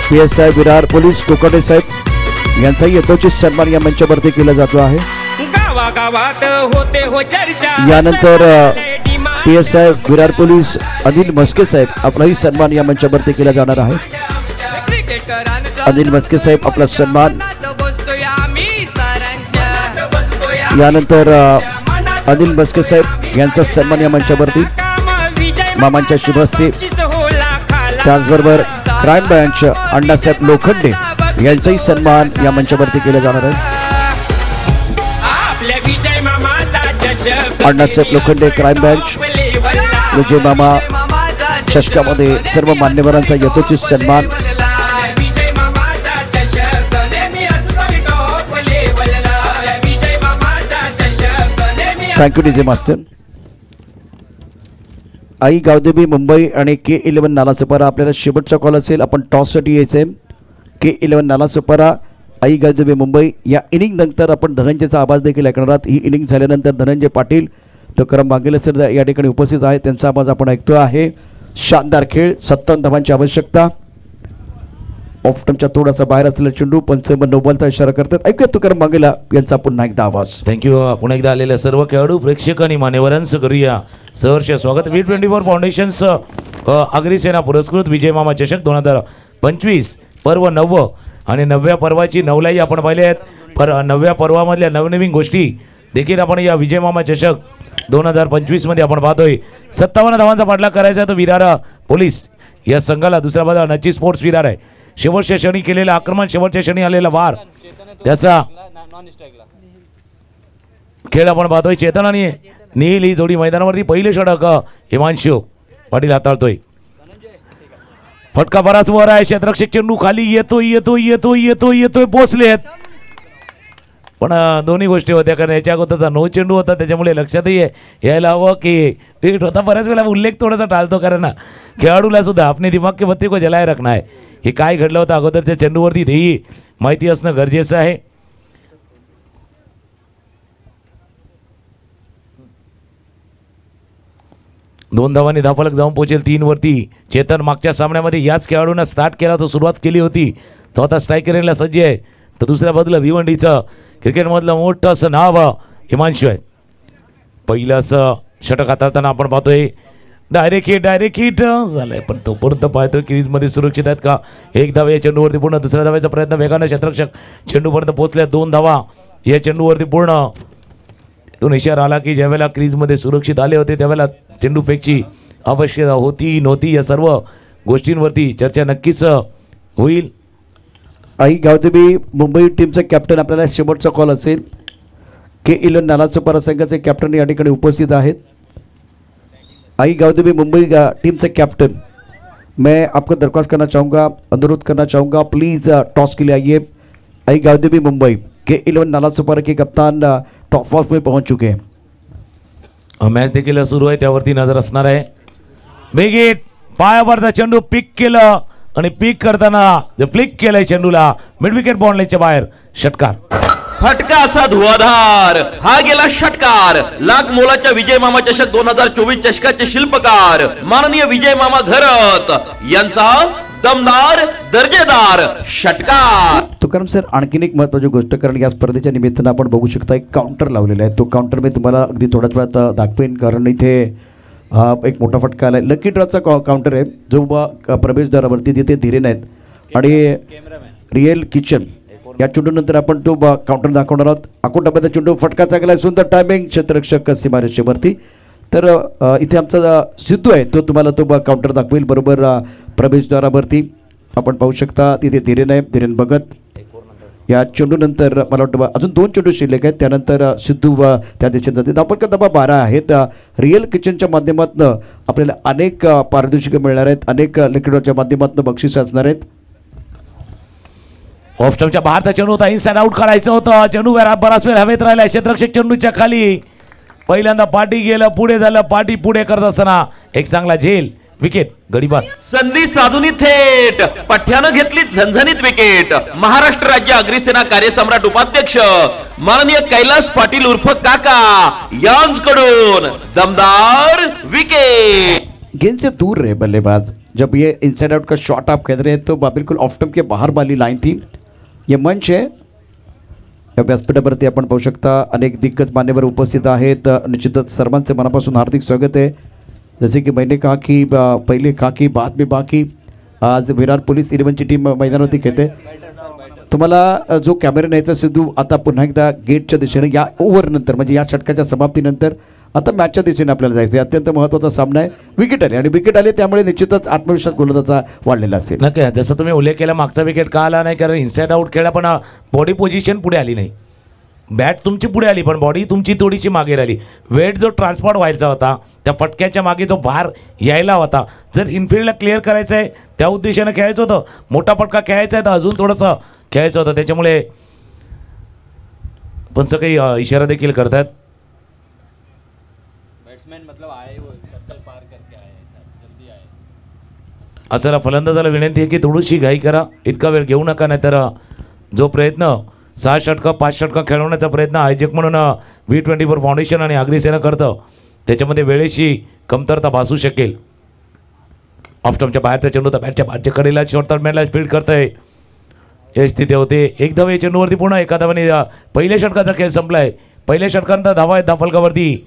PSI विरार पोलीस कोकाटे साहेब यांचाही यथोचित सन्मान या मंचावरती केला जातो आहे. यानंतर PSI विरार पोलीस अनिल मस्के साहेब आपलाही सन्मान या मंचावरती केला जाणार आहे. अनिल मस्के साहेब आपला सन्मान. यानंतर अनिल मस्के साहेब यांचा सन्मान या मंचावरती मामांच्या शुभ हस्ते. त्याचबरोबर क्राईम ब्रँच अण्णासाहेब लोखंडे यांचाही सन्मान या मंचावरती केला जाणार आहे. अण्णासाहेब लोखंडे क्राईम ब्रँच विजयमामा चषकामध्ये सर्व मान्यवरांचा यथोचित सन्मान. Thank you DJ master. Aai Gavdevi Mumbai आणि K11 नालासोपारा. आपल्याला शेवटचा कॉल असेल. आपण टॉससाठी यायचं आहे. K11 नालासोपारा आई गावदेवी मुंबई. या इनिंग नंतर आपण धनंजयचा आवाज देखील ऐकणार आहात. ही इनिंग झाल्यानंतर धनंजय पाटील तुकाराम वाघेले सर या ठिकाणी उपस्थित आहेत. त्यांचा आवाज आपण ऐकतो आहे. शानदार खेळ. 57 धावांची आवश्यकता. ऑफ टर्मच्या थोडासा बाहेर असलेला चेंडू पंच नोबलचा इशारा करतात. ऐकूया तुकाराम वाघेला यांचा पुन्हा एकदा आवाज. थँक्यू. पुन्हा एकदा आलेल्या सर्व खेळाडू प्रेक्षक आणि मान्यवरांचं करूया सहर्ष स्वागत. V24 फाउंडेशन्स अग्निसेना पुरस्कृत विजयमामा चषक 2025 पर्व 9 आणि 9व्या पर्वाची 9लाही आपण पाहिले आहेत. 9व्या पर्वामधल्या नवनवीन गोष्टी देखील आपण या विजयमामा चषक 2025 मध्ये आपण पाहतोय. 57 धावांचा पाठलाग करायचा तो विरार पोलीस या संघाला. दुसऱ्या बाजूला नची स्पोर्ट्स विरार आहे. शेवटच्या क्षणी केलेलं आक्रमण, शेवटच्या क्षणी आलेला वार, त्याचा खेळ आपण पाहतोय. चेतन आणि नील ही जोडी मैदानावरती. पहिले षटक हिमांशू पाटील हाताळतोय. फटका बराच वर आहे. क्षेत्ररक्षक चेंडू खाली येतोय येतोय येतोय येतोय येतोय पोचलेत. पण दोन्ही गोष्टी होत्या कारण याच्या अगोदरचा नो चेंडू होता त्याच्यामुळे लक्षातही यायला हवं की पीठ होता. बऱ्याच वेळा उल्लेख थोडासा टाळतो कारण खेळाडूला सुद्धा आपने दिमाग के बत्ती को जलाय रखना है. हे काय घडलं होतं अगोदरच्या चेंडूवरती तेही माहिती असणं गरजेचं आहे. दोन धावांनी धावफलक जाऊन पोहोचेल 3 वरती. चेतन मागच्या सामन्यामध्ये याच खेळाडूंना स्टार्ट केला तो सुरुवात केली होती. तो आता स्ट्रायकरला सज्ज आहे. तर दुसऱ्या बाजूला भिवंडीचं क्रिकेटमधलं मोठं असं नाव हिमांशू आहे. पहिलं असं षटक हाताळताना आपण पाहतोय डायरेक्ट हिट झालंय. पण तोपर्यंत पाहतोय क्रीजमध्ये सुरक्षित आहेत का. एक धावा या चेंडूवरती पूर्ण. दुसऱ्या धावाचा प्रयत्न वेगानं क्षेत्ररक्षक चेंडूपर्यंत पोहोचल्या. 2 धावा या चेंडूवरती पूर्ण. तो इशारा आला की ज्यावेळेला क्रीजमध्ये सुरक्षित आले होते त्यावेळेला चेंडू फेकची आवश्यकता होती नव्हती या सर्व गोष्टींवरती चर्चा नक्कीच होईल. आई गावदेवी मुंबई टीमचा कॅप्टन आपल्याला शेवटचा कॉल असेल. K11 नालासोपारा संघाचे कॅप्टन या ठिकाणी उपस्थित आहेत. आई गावदेवी मुंबई टीम से कैप्टन, मैं आपको दरख्वास्त करना चाहूँगा, अनुरोध करना चाहूँगा, प्लीज़ टॉस के लिए आइए। आई गावदेवी मुंबई के 11 नाला सुपर के कप्तान टॉस बॉक्स में पहुंच चुके हैं। मॅच देखील सुरू आहे, त्यावरती नजर असणार आहे. बिग हिट, पायावरचा चेंडू पिक केलं आणि पिक करताना जे फ्लिक केलंय चेंडूला मिड विकेट बाउंड्रीच्या बाहेर, षटकार. फटका असा धुवाधार, हा गेला षटकार. लाख मोलाच्या विजय मामा चषक 2024 चषकाचे शिल्पकार माननीय विजय मामा घरत यांचा दमदार दर्जेदार षटकार. तुकाराम सर, आणखीन एक महत्त्वाची गोष्ट, कारण या स्पर्धेच्या निमित्तानं आपण बघू शकता एक काउंटर लावलेला आहे. तो काउंटर मी तुम्हाला अगदी थोड्याच वेळात दाखवेन, कारण इथे एक मोठा फटका आला आहे. लकी ड्रॉचा काउंटर आहे जो प्रवेशद्वारावरती तिथे धीरेन आहेत आणि रिअल किचन या चेंडूनंतर आपण तो काउंटर दाखवणार आहोत. अकोटामध्ये चेंडू फटका चांगला आहे, सुंदर टायमिंग, क्षेत्ररक्षक सीमारेषेवरती. तर इथे आमचा सिद्धू आहे तो तुम्हाला तो काउंटर दाखवेल बरोबर प्रवेशद्वारावरती. आपण पाहू शकता तिथे धीरेन आहे, धीरेन बघत या चेंडूनंतर मला वाटतं अजून 2 चेंडू शिल्लक आहेत, त्यानंतर सिद्धू त्या दिशेने जाते. धावपटका दबा 12 आहेत. रिअल किचनच्या माध्यमातून आपल्याला अनेक पारितोषिकं मिळणार आहेत, अनेक लकीड्रॉच्या माध्यमातून बक्षीस असणार आहेत. ऑफ स्टंपच्या बाहेरचा चेंडू होता, इनसाइड आउट काढायचं होतं. चेंडू बराच वेळ हवेत राहिला, क्षेत्ररक्षक चेंडूच्या खाली. पहिल्यांदा पाठी गेलं, पुढे झालं, पाठी पुढे करत असताना एक चांगला झेल, विकेट, गडीबाद. संधी साधूनी थेट पठ्यानं घेतली झणझणीत विकेट. महाराष्ट्र राज्य अग्निसेना कार्यसम्राट उपाध्यक्ष माननीय कैलास पाटील उर्फ काका यांकडून दमदार विकेट. गेंद से दूर रहे बल्लेबाज. जब ये इनसाइड आउट का शॉट आप खेल रहे हैं तो बिल्कुल ऑफ स्टंप के बाहर वाली लाइन थी. ये मंच है, या व्यासपीठावरती आपण पाहू शकता अनेक दिग्गज मान्यवर उपस्थित आहेत. निश्चितच सर्वांचे मनापासून हार्दिक स्वागत आहे. जैसे कि मैंने कहा कि पहले कहा कि बाद में बाकी, आज विरार पोलीस 11ची टीम मैदानावरती खेळते. तुम्हाला जो कॅमेरा न्यायचा सिद्धू आता पुन्हा एकदा गेटच्या दिशेने या ओव्हरनंतर म्हणजे या षटकाच्या समाप्तीनंतर आता मॅचच्या दिशेने आपल्याला जायचं आहे. अत्यंत महत्त्वाचा सामना आहे. विकेट आले आणि विकेट आले त्यामुळे निश्चितच आत्मविश्वास गोलंदाजाचा वाढलेला असेल. नक्की, जसं तुम्ही उल्लेख केला मागचा विकेट का आला नाही, कारण इनसाइड आउट खेळला पण बॉडी पोझिशन पुढे आली नाही. बॅट तुमची पुढे आली पण बॉडी तुमची थोडीशी मागे राहिली. वेट जो ट्रान्सपोर्ट व्हायचा होता त्या फटक्याच्या मागे जो भार यायला होता, जर इनफिल्डला क्लिअर करायचं आहे त्या उद्देशानं खेळायचं होतं. मोठा फटका खेळायचा आहे तर अजून थोडंसं खेळायचं होतं, त्याच्यामुळे पंच काही इशारा देखील करतात. चला, फलंदाजाला विनंती आहे की थोडीशी घाई करा, इतका वेळ घेऊ नका, नाहीतर जो प्रयत्न 6 षटकं 5 षटकं खेळवण्याचा प्रयत्न आयोजक म्हणून V24 फाउंडेशन आणि अग्निसेना करतं, त्याच्यामध्ये वेळेची कमतरता भासू शकेल. ऑफ स्टंपच्या बाहेरचा चेंडू तर बॅटच्या बाहेरच्या कडेला शॉर्ट मॅनला फील्ड करतंय, यश तिथे होते. एक धाव या चेंडूवरती पूर्ण एका धावाने पहिल्या षटकाचा खेळ संपलाय. पहिल्या षटकांचा धावा आहेत धावफलकावरती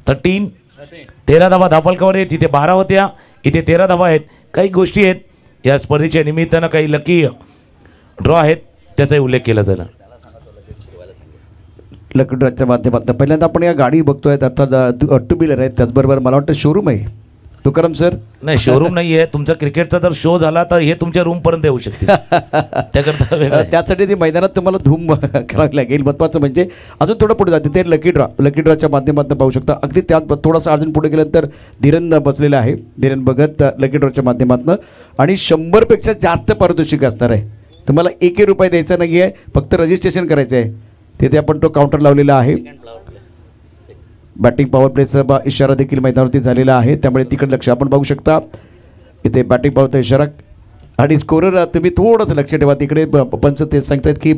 13 धावा धावफलकावर आहेत. तिथे 12 होत्या, इथे 13 धावा आहेत. काही गोष्टी आहेत या स्पर्धेच्या निमित्तानं, काही लकी ड्रॉ आहेत, त्याचाही उल्लेख केला जाईल. लकी ड्रॉच्या माध्यमातून पहिल्यांदा आपण या गाडी बघतोय, आता 2 व्हीलर आहेत, त्याचबरोबर मला वाटतं शोरूम आहे. तुकाराम सर, नाही शोरूम नाही आहे. तुमचा क्रिकेटचा जर शो झाला तर हे तुमच्या रूमपर्यंत येऊ शकते. त्याकरता त्यासाठी ती मैदानात तुम्हाला धूम करावी लागेल. महत्त्वाचं म्हणजे अजून थोडं पुढे जाते ते लकी ड्रॉच्या माध्यमातून पाहू शकता. अगदी त्यात थोडासा अजून पुढे गेल्यानंतर धीरन बसलेला आहे. धीरन बघत लकी ड्रॉच्या माध्यमातून आणि 100पेक्षा जास्त पारितोषिक असणार आहे. तुम्हाला 1 रुपये द्यायचा नाही आहे, फक्त रजिस्ट्रेशन करायचं आहे. तिथे आपण तो काउंटर लावलेला आहे. बॅटिंग पॉवर प्लेचा इशारा देखील मैदानावरती झालेला आहे, त्यामुळे तिकडे लक्ष आपण बघू शकता. इथे बॅटिंग पॉवरचा इशारा आणि स्कोरर तुम्ही थोडंसं लक्ष ठेवा. तिकडे पंच ते सांगतायत की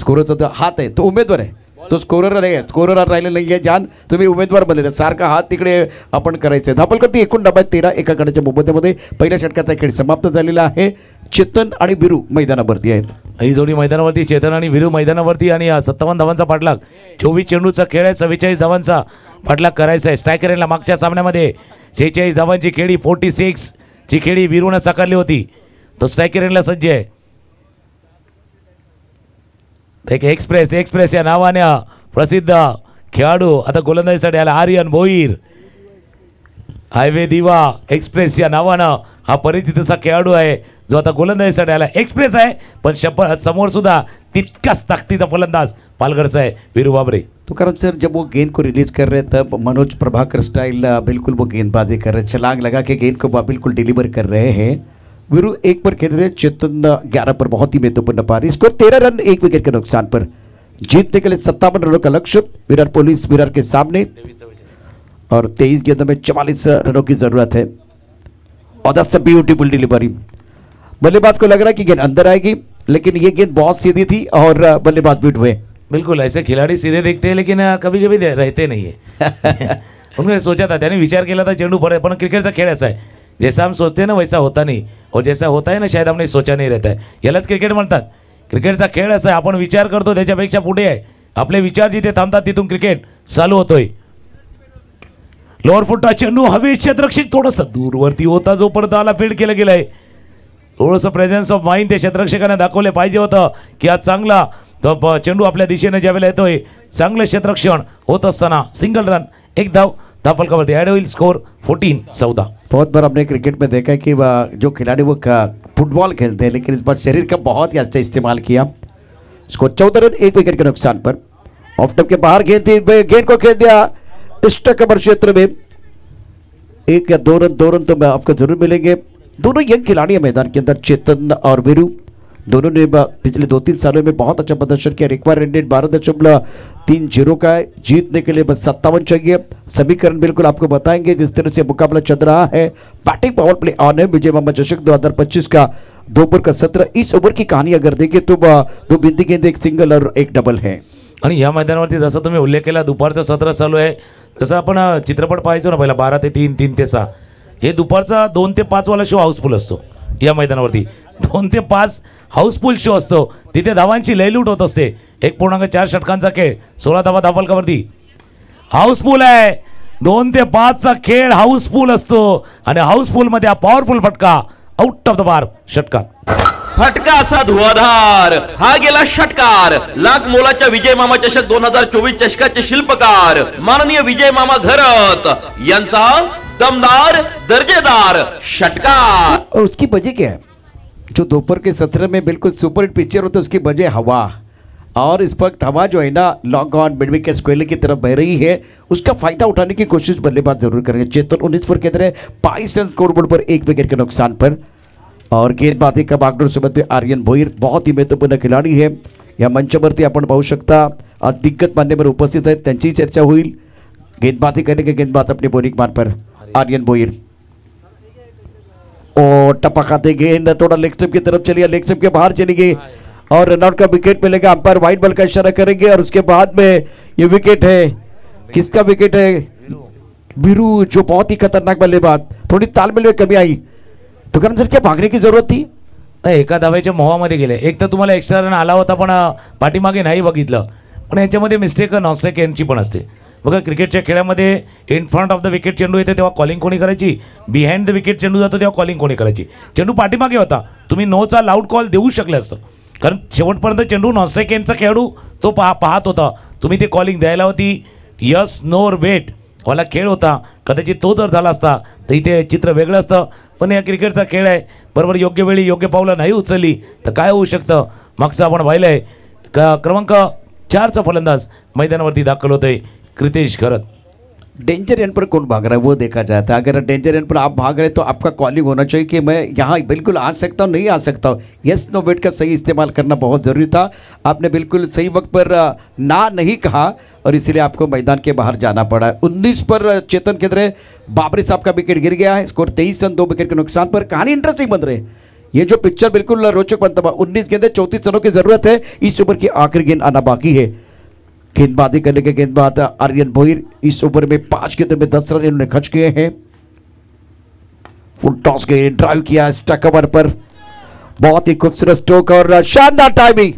स्कोररचा जो हात आहे तो उमेदवार आहे, तो स्कोरर नाही आहे. स्कोरर राहिलेला नाही आहे, ज्यान तुम्ही उमेदवार बनलेला सारखा हात तिकडे आपण करायचं आहे. धावफलकर एकूण डब्यात 13 एका गडाच्या मोबदल्यामध्ये पहिल्या षटकाचा खेळ समाप्त झालेला आहे. चेतन आणि विरू मैदानावरती आहेत. ही जोडी मैदानावरती, चेतन आणि विरू मैदानावरती आणि 57 धावांचा पाठलाग. 24 चेंडूचा खेळ आहे, 44 धावांचा पाठलाग करायचा आहे. स्ट्रायकर यांना मागच्या सामन्यामध्ये 46 धावांची खेळी 46 ची खेळी विरूनं साकारली होती. तो स्ट्रायकर यांना सज्ज आहे. एक एक्सप्रेस या नावाने प्रसिद्ध खेळाडू आता गोलंदाजीसाठी आला. आर्यन भोईर, हायवे दिवा एक्सप्रेस या नावानं हा परिचितचा खेळाडू आहे जो आता गोलंदाजीसाठी आला. एक्सप्रेस आहे पण समोर सुद्धा तितकाच ताकदीचा फलंदाज पालघरचा आहे वीरू बाबरे. तो कारण सर जब वो गेंद को रिलीज कर रहे तब मनोज प्रभाकर स्टाइल बिल्कुल वो गेंदबाजी कर रहे, छलांग लगा के गेंद को बिल्कुल डिलीवर कर रहे हैं। वीरू 1 पर खेल रहे, चेतन 11 पर, बहुत ही महत्वपूर्ण पारी। स्कोर 13 रन 1 विकेट के नुकसान पर। जीतने के लिए 57 रनों का लक्ष्य विराट पुलिस विराट के सामने, और 23 गेंदों में 44 रनों की जरूरत है। और दैट्स अ ब्यूटीफुल डिलीवरी। बल्लेबाज को लग रहा है कि गेंद अंदर आएगी, लेकिन ये गेंद बहुत सीधी थी और बल्लेबाज बीट हुए। बिल्कुल, ऐसे खिलाड़ी सीधे दिखते हैं लेकिन कभी कभी रहते नहीं है। उन्होंने सोचा था, त्याने विचार केला था चेंडू पर, पण क्रिकेटचा खेळ असा आहे, जैसा हम सोचते हैं ना वैसा होता नहीं, और जैसा होता है ना शायद हमने सोचा नहीं रहता है। यालाच क्रिकेट म्हणतात। क्रिकेटचा खेळ असा आहे, आपण विचार करतो त्याच्यापेक्षा पुढे आहे, आपले विचार जिथे थांबतात तिथून क्रिकेट चालू होतोय। लोअर फुटचा चेंडू हवेत, क्षेत्ररक्षक थोडंसं दूरवरती होता, जोपर्यंत आला फील्ड केलं गेलंय। थोडंसं प्रेझेन्स ऑफ माइंड त्या क्षेत्ररक्षकाने दाखवले पाहिजे होतं की आज चांगला तो चेंडू आपल्या दिशेने ज्यावेळेला येतोय, चांगलं क्षेत्ररक्षण होत असताना सिंगल रन, 1 धाव, धावफलकावरती ॲड होईल। स्कोर 14-14। बहुत बार हमने क्रिकेट में देखा है कि जो खिलाड़ी वो फुटबॉल खेलते हैं, लेकिन इस बार शरीर का बहुत ही अच्छा इस्तेमाल किया। स्कोर 14 रन 1 विकेट के नुकसान पर। ऑफ टॉप के बाहर गेंद को खेल दिया स्टक कवर क्षेत्र में। 1 या 2 रन तो आपको जरूर मिलेंगे। दोनों यंग खिलाड़ी हैं मैदान के अंदर, चेतन और वीरू। दोनों ने पिछले 2-3 सालों में बहुत अच्छा प्रदर्शन किया। रिक्वायर्ड रेट 12.30 का है। जीतने के लिए बस 57 चाहिए। समीकरण बिल्कुल आपको बताएंगे जिस तरह से मुकाबला चल रहा है। बैटिंग पावर प्ले ऑन है। विजय मामा चषक 2025 का 2 ओवर का सत्र। इस ओवर की कहानी अगर देखें तो 2 बिंदी गेंद, 1 सिंगल और 1 डबल है। आणि या मैदानावरती जसं तुम्ही उल्लेख केला, दुपारचं सत्र चालू आहे, जसं आपण चित्रपट पाहायचो ना पहिला 12 ते 3, 3 ते 6, हे दुपारचा 2 ते 5 वाला शो हाऊसफुल असतो। या मैदानावरती 2 ते 5 हाऊसफुल शो असतो। तिथे धावांची लयलूट होत असते। 1.4 षटकांचा खेळ, 16 धावा धावफलकावरती हाऊसफुल आहे। 2 ते 5 चा खेळ हाऊसफुल असतो आणि हाऊसफुल मध्ये हा पॉवरफुल फटका, आउट ऑफ द बार षटकार। फटका असा धुवाधार, हा गेला षटकार। लाख मोलाच्या विजय मामा चषक 2024 चषकाचे शिल्पकार माननीय विजय मामा घरत यांचा दमदार दर्जेदार षटकार। और उसकी वजह क्या है? जो दोपहर के सत्र में बिल्कुल सुपर हिट पिक्चर होता है, उसकी वजह हवा। और इस वक्त हवा जो है ना long on midwicket K square की तरफ बह रही है, उसका फायदा उठाने की कोशिश बल्लेबाज जरूर करेंगे। चेतन 19 पर कहते रहे, 22 रन स्कोरबोर्ड पर 1 विकेट के नुकसान पर। और गेंदबाजी का बागडोर सोबत में आर्यन भोईर बहुत ही महत्वपूर्ण खिलाडी है। या मंचावरती आपण पाहू शकता आज दिग्गज मान्यवर उपस्थित आहेत, त्यांची चर्चा होईल। गेंदबाजी करने के गेंदबाज अपने बोरिंग मान पर आर्यन भोईर। और टपकाते गेंद थोड़ा लेग स्टंप की तरफ चली, लेग स्टंप के बाहर चली गई और रनआउट का विकेट मिलेगा। अंपायर वाइड बॉल का इशारा करेंगे और उसके बाद में ये विकेट है, किसका विकेट है? वीरू, जो बहुत ही खतरनाक बल्लेबाज। थोड़ी तालमेल में कमी आई तो कारण सर क्या भागने की जरूरत थी? नाही, एका धावेच्या मोहामध्ये गेले। एक तर तुम्हाला एक्स्ट्रा रन आला होता पण पाठीमागे नाही बघितलं, पण याच्यामध्ये मिस्टेक नॉस्टेक यांची पण असते बघा। क्रिकेटच्या खेळामध्ये in front of the wicket चेंडू येते तेव्हा कॉलिंग कोणी करायची, बिहाइंड द विकेट चेंडू जातो तेव्हा कॉलिंग कोणी करायची। चेंडू पाठीमागे होता, तुम्ही नोचा लाऊड कॉल देऊ शकले असतं, कारण शेवटपर्यंत चेंडू नॉस्टेक यांचा खेळाडू तो पाहत होता, तुम्ही ते कॉलिंग द्यायला होती। यस नो वेट वाला खेळ होता, कदाचित तो जर झाला असता तर इथे चित्र वेगळं असतं। पण या क्रिकेटचा खेळ आहे, बरोबर योग्य वेळी योग्य पावलं नाही उचलली तर काय होऊ शकतं? मागचं आपण पाहिलंय क्रमांक 4चा फलंदाज मैदानावरती दाखल होतोय कृतेश घरत। डेंजर एंड पर कौन भाग रहा है वो देखा जाता है। अगर डेंजर एंड पर आप भाग रहे हैं तो आपका कॉलिंग होना चाहिए कि मैं यहाँ बिल्कुल आ सकता हूँ, नहीं आ सकता हूँ। यस नो वेट का सही इस्तेमाल करना बहुत ज़रूरी था। आपने बिल्कुल सही वक्त पर ना नहीं कहा और इसलिए आपको मैदान के बाहर जाना पड़ा। 19 पर चेतन के तरह बाबरी साहब का विकेट गिर गया है। स्कोर 23 रन 2 विकेट के नुकसान पर। कहानी इंटरेस्टिंग बन रही है, ये जो पिक्चर बिल्कुल रोचक बनता है। 19 गेंदें 34 रनों की ज़रूरत है। इस ओवर की आखिरी गेंद आना बाकी है। गेंदबाजी करने के गेंदबाज आर्यन भोईर। इस ओवर में 5 गेंदों में 10 रन इन्होंने खर्च किए हैं। फुल टॉस के ड्राइव किया स्टक कवर पर, बहुत ही खूबसूरत स्ट्रोक और शानदार टाइमिंग।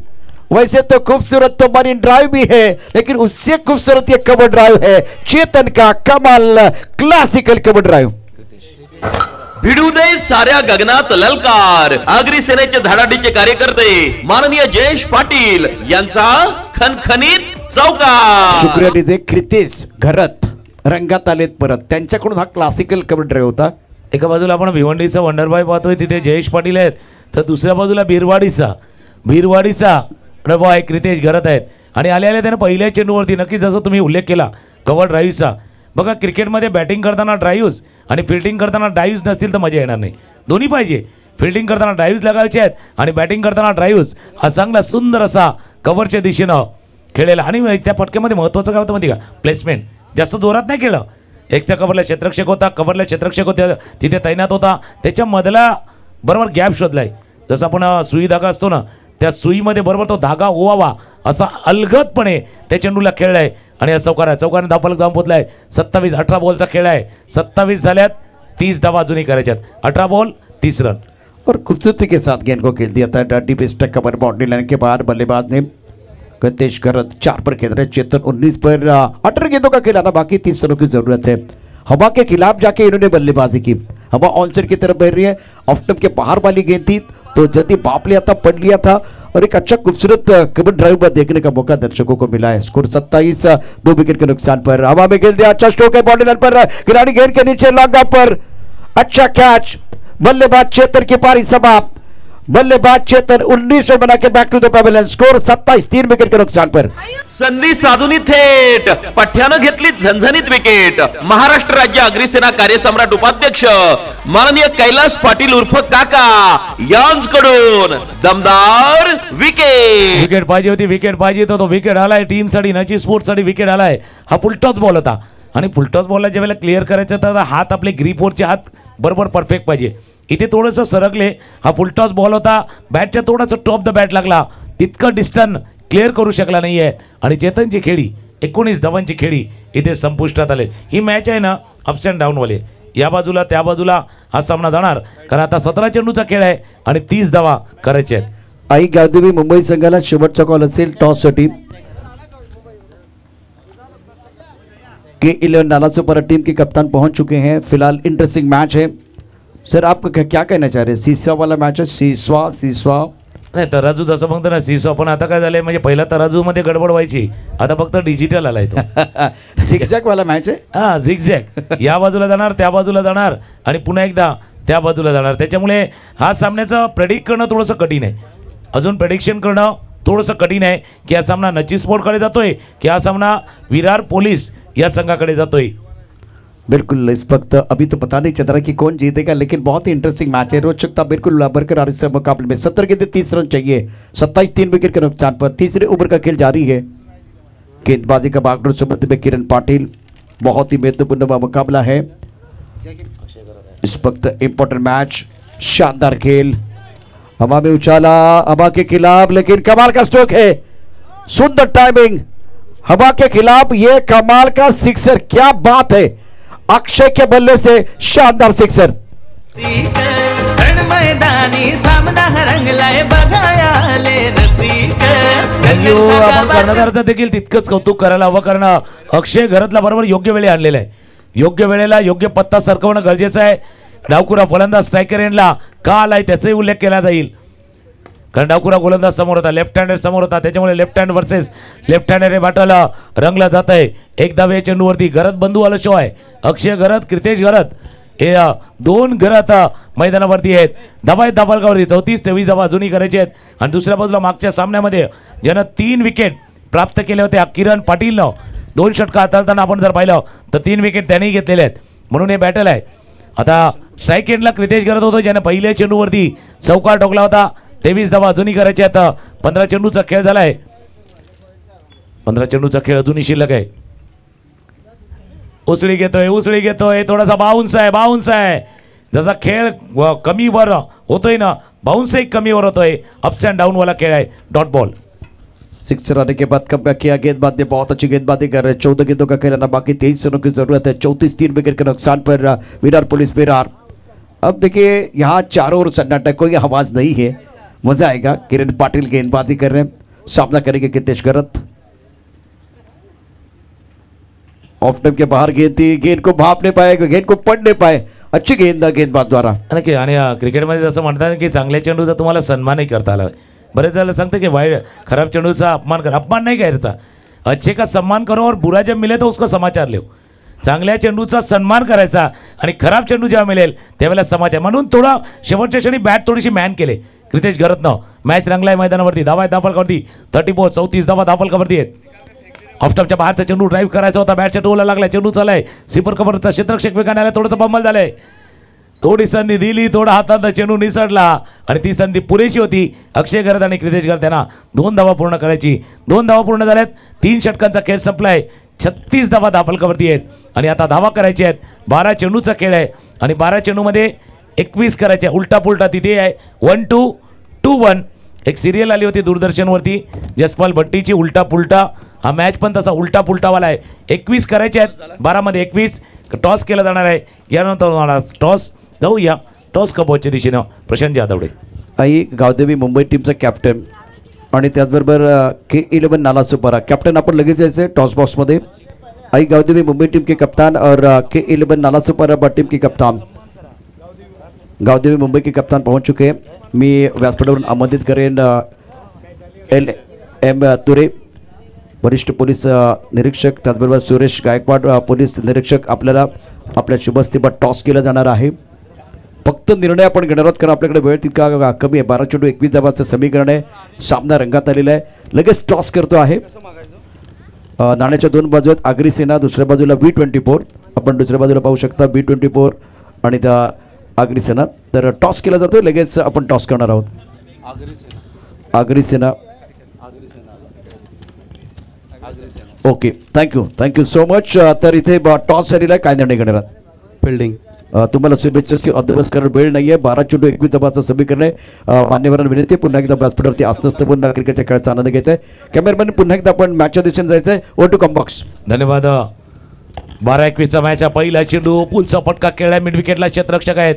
वैसे तो खूबसूरत तो मरीन ड्राइव भी है, लेकिन उससे खूबसूरत ये कवर ड्राइव है चेतन का कमाल क्लासिकल कवर ड्राइव। भिडू दे साऱ्या गगनात ललकार। आगरी सेनेचे धडाडीचे कार्यकर्ते माननीय जयेश पाटील यांचा खनखनीत चौकार। शुक्रिया डीजे क्रितेश घरत रंगात आलेत परत। त्यांच्याकडून हा क्लासिकल कवर ड्राइव होता। एका बाजूला आपण भिवंडीचा वंडरबाय पाहतोय, तिथे जयेश पाटील आहेत, तर दुसऱ्या बाजूला बिरवाडीचा बॉय क्रितेश घरत आहेत। आणि आल्या त्यानं पहिल्या चेंडूवरती नक्की जसं तुम्ही उल्लेख केला कव्हर ड्राईव्हचा, बघा क्रिकेटमध्ये बॅटिंग करताना ड्राईव्ह्स आणि फिल्डिंग करताना ड्राईव्ह्स नसतील तर मजा येणार नाही. दोन्ही पाहिजे, फिल्डिंग करताना ड्राईव्ह्स लागायचे आहेत आणि बॅटिंग करताना ड्राईव्ह्स. हा चांगला सुंदर असा कव्हरच्या दिशेनं खेळलेला. आणि त्या फटक्यामध्ये महत्त्वाचं काय होतं माहिती का, प्लेसमेंट. जास्त जोरात नाही केलं, एक त्या कव्हरला क्षेत्ररक्षक होता, कव्हरला क्षेत्ररक्षक होते तिथे तैनात होता, त्याच्यामधला बरोबर गॅप शोधलाय. जसं आपण सुई धागा असतो ना, त्या सुईमध्ये बरोबर तो धागा ओवावा असा अलगदपणे त्या चेंडूला खेळला आहे. आणि हा चौकार आहे, चौकाने धावफलक जाऊन पोहोचला आहे. 27-18 बॉलचा खेळ आहे, 27 झाल्यात, 30 धावा अजूनही करायच्यात. 18 बॉल 30 रन. और खूबसूरती के साथ गेंद को खेल दिया था डीप स्टक कवर बाउंड्री लाइन के बाहर. बल्लेबाज ने गतेश गरत 4 पर खेल रहे, चेतन 19 पर. 18 गेंदों का खिलाना बाकी, 30 रनों की जरूरत है. हवा के खिलाफ जाके इन्होंने बल्लेबाजी की. हवा ऑन साइड की तरफ बह रही है, ऑफ स्टंप के बाहर वाली गेंद थी तो जल्दी बाप लिया था, पढ़ लिया था और एक अच्छा खूबसूरत कवर ड्राइव पर देखने का मौका दर्शकों को मिला है. स्कोर 27, 2 विकेट के नुकसान पर. हवा में खेल दिया, अच्छा स्ट्रोक है बाउंड्री लाइन पर, खिलाड़ी गेंद के नीचे लॉन्ग ऑफ पर, अच्छा कैच. बल्लेबाज चेतन की पारी समाप्त. बल्लेबाज चेतन 19 रन बना के back to the pavilion. Score 27, 3 wicket के नुकसान पर. संधी साधूनी थेट पठ्यानं घेतली झणझणीत विकेट. महाराष्ट्र राज्य अग्निसेना कार्यसम्राट उपाध्यक्ष माननीय कैलास पाटील उर्फ काका यांच्याकडून दमदार विकेट. विकेट पाहिजे होती, विकेट पाहिजे तो विकेट आलाय. टीमसाठी नची स्पोर्ट्ससाठी विकेट आलाय. हा फुलटॉस बॉल होता आणि फुलटॉस बॉलला ज्या वेळेला क्लिअर करायचं तर हात आपले ग्रीपवरचे हात बरोबर परफेक्ट पाहिजे. इथे थोडंसं सरकले, हा फुलटॉस बॉल होता, बॅटच्या थोडासा टॉप द बॅट लागला, तितकं डिस्टन्स क्लिअर करू शकला नाही आहे. आणि चेतनची खेळी 19 धावांची खेळी इथे संपुष्टात आले. ही मॅच आहे ना अप्स अँड डाऊनवाले, या बाजूला त्या बाजूला हा सामना जाणार, कारण आता 17 चेंडूचा खेळ आहे आणि 30 धावा करायचे आहेत. आई गावदेवी मुंबई संघाला शेवटचा कॉल असेल टॉससाठी. के11 नालासोपारा टीम के कप्तान पहुंच चुके हैं. फिलहाल इंटरेस्टिंग मैच है सर, आप क्या कहना चाह रहे हैं? सीसवा वाला मैच है, सीसवा नाही तराजू जसं म्हणतो ना सीसो, पण आता काय झालंय म्हणजे पहिला तराजूमध्ये गडबड व्हायची, आता फक्त डिजिटल आलाय तो. झिगझॅग वाला मॅच आहे. हां झिगझॅग, या बाजूला जाणार त्या बाजूला जाणार आणि पुन्हा एकदा त्या बाजूला जाणार. त्याच्यामुळे हा सामन्याचं प्रेडिक्ट करणं थोडंसं कठीण आहे. अजून प्रेडिक्शन करणं थोडंसं कठीण आहे की हा सामना नची स्पोर्टकडे जातोय की हा सामना विरार पोलीस या संघाकडे जातोय. बिल्कुल इस वक्त अभी तो पता नहीं चल रहा कि कौन जीतेगा, लेकिन बहुत ही इंटरेस्टिंग मैच है. रोचकता बिल्कुल बरकरार इस मुकाबले में. 70 गेंदें 30 रन चाहिए, 27, 3 विकेट के नुकसान पर. तीसरे ओवर का खेल जारी है. गेंदबाजी का बागडोर सुबह में किरण पाटिल. बहुत ही महत्वपूर्ण मुकाबला है इस वक्त. इंपॉर्टेंट मैच, शानदार खेल. हवा में उछाला, हवा के खिलाफ, लेकिन कमाल का स्ट्रोक है, सुंदर टाइमिंग. हवा के खिलाफ ये कमाल का सिक्सर, क्या बात है. अक्षय के बल्ले से शानदार सिक्सर. मैदानी सामना रंगलाय बघाया आले रसिक. आपण कर्णधाराचं देखील तितकंच कौतुक करायला हवं, कारण अक्षय घरातला बरोबर योग्य वेळी आणलेला आहे. योग्य वेळेला योग्य पत्ता सरकवणं गरजेचं आहे. डावकुरा फलंदाज स्ट्रायकर एंडला का आलाय त्याचाही उल्लेख केला जाईल, कारण डावकुरा गोलंदाज समोर होता, लेफ्ट हँडर समोर होता, त्याच्यामुळे लेफ्ट हँड वर्सेस लेफ्ट हँडर हे बॅटल रंगला जात आहे. एक धावे चेंडूवरती घरत बंधू आलं शो आहे. अक्षय घरत, क्रितेश घरत हे 2 घरत मैदानावरती आहेत. धाबा आहेत धाबाळगावरती 34-23 धावा अजूनही करायचे आहेत. आणि दुसऱ्या बाजूला मागच्या सामन्यामध्ये ज्यानं 3 विकेट प्राप्त केले होते किरण पाटीलनं 2 षटका हाताळताना आपण जर पाहिलं तर 3 विकेट त्यांनीही घेतलेले आहेत. म्हणून हे बॅटल आहे. आता स्ट्राईक एंडला क्रितेश घरत होतो, ज्यानं पहिल्या चेंडूवरती चौकार ठोकला होता. 23 धावा अजूनही करायचे आहेत. 15 चेंडूचा खेळ झालाय. 15 चेंडूचा खेळ अजूनही शिल्लक आहे. उसळी घेतोय, थोडासा बाउन्स आहे. जसा खेळ कमी वर होतोय ना, बाउन्स एक कमी वर होतोय. अप्स अँड डाऊन वाला खेळ आहे. Dot ball. सिक्सर आने के बाद कम किया. गेंदबाज ने बहुत अच्छी गेंदबाजी कर रहे हैं. 14 गेंदों का खेलना बाकी, 23 रनों की जरूरत है. 34, 3 विकेट के नुकसान पर विरार पुलिस विरार. अब देखिए यहाँ चारों ओर सन्नाटा, कोई आवाज नहीं है, मजा आएगा. किरण पाटिल गेंदबाजी कर रहे हैं, सामना करेंगे कितेश गरत. ऑफ टाइम के बाहर गेंद थी, गेंद को भाप नहीं पाए, गेंद को पढ़ नहीं पाए. अच्छी गेंदबाज द्वारा. आणि क्रिकेटमध्ये जसं म्हणतात की चांगल्या चेंडूचा तुम्हाला सन्मानही करता आला. बरेच जण सांगते की वाईट खराब चेंडूचा अपमान नाही करायचा. अच्छे का सम्मान करो और बुरा जब मिले तो उसका समाचार लो. चांगल्या चेंडूचा सन्मान करायचा आणि खराब चेंडू जेव्हा मिळेल त्यावेळेला समाचार. म्हणून थोडा शेवटच्या क्षणी बॅट थोडीशी मॅन केले, क्रितेश घरतनं मॅच रंगलाय मैदानावरती. धावा आहेत धापलकावरती 34 34 धावा धापलकावरती आहेत. ऑफस्टॉपच्या बाहेरचा चेंडू ड्राईव्ह करायचा होता, बॅटच्या टोला लागलाय, चेंडू चालाय, सिपर कव्हरचा क्षेत्ररक्षक वेगाने आला, थोडंसं बंबल झालंय. थोडी संधी दिली, थोडा हातात चेंडू निसटला आणि ती संधी पुरेशी होती. अक्षय घरत आणि क्रितेश घरत यांना 2 धावा पूर्ण करायची. 2 धावा पूर्ण झाल्यात. 3 षटकांचा खेळ संपलाय. 36 धावा धापलकावरती आहेत आणि आता धावा करायची आहेत. 12 चेंडूचा खेळ आहे आणि 12 चेंडूमध्ये 21 करायचे. उलटा पुलटा तिथे आहे 1-2-2-1. एक सिरियल आली होती दूरदर्शनवरती जसपाल भट्टीची, उलटा पुलटा. हा मॅच पण तसा उलटा पुलटावाला आहे. 21 करायचे आहेत. 12 मध्ये 21. टॉस केला जाणार आहे. यानंतर टॉस जाऊया टॉस कपच्या दिशेनं प्रशांत जाधवडे. आई गावदेवी मुंबई टीमचा कॅप्टन आणि त्याचबरोबर K11 नाला सुपारा कॅप्टन आपण लगेच यायचे टॉस बॉक्समध्ये. आई गावदेवी मुंबई टीम के कप्तान और K11 नाला सुपारा टीम के कप्तान गावदेवी मुंबई के कप्तान पहुंच चुके हैं. मी व्यासपीठावरून आमंत्रित करेन LM तुरे वरिष्ठ पोलीस निरीक्षक, त्याचबरोबर सुरेश गायकवाड पोलीस निरीक्षक. आपल्याला आपल्या शुभस्थितीवर टॉस केला जाणार आहे. फक्त निर्णय आपण घेणार आहोत कारण आपल्याकडे वेळ तितका कमी आहे. 12-21 धावाचं समीकरण आहे. सामना रंगात आलेला आहे. लगेच टॉस करतो आहे. नाण्याच्या 2 बाजू आहेत. आगरी सेना, दुसऱ्या बाजूला V24. आपण दुसऱ्या बाजूला पाहू शकता V24 आणि त्या आगरी सेना. तर टॉस केला जातो. लगेच आपण टॉस करणार आहोत. Agri Sena. Okay, thank you so much. तर इथे टॉस झालेला आहे. काय निर्णय घेणार आहात? फिल्डिंग. तुम्हाला शुभेच्छा. अभ्यास करायला वेळ नाही आहे. 12-21 धावाचं समीकरण आहे. मान्यवरांना विनंती पुन्हा एकदा व्यासपीठावरती असत पुन्हा क्रिकेटच्या खेळाचा आनंद घेत आहे. कॅमेरामॅन पुन्हा एकदा आपण मॅचच्या दिशेने जायचं आहे. Oh two come box. धन्यवाद. 12-21चा मॅच हा पहिला चेंडू पुलचा फटका खेळला. मिड विकेटला क्षेत्ररक्षक आहेत.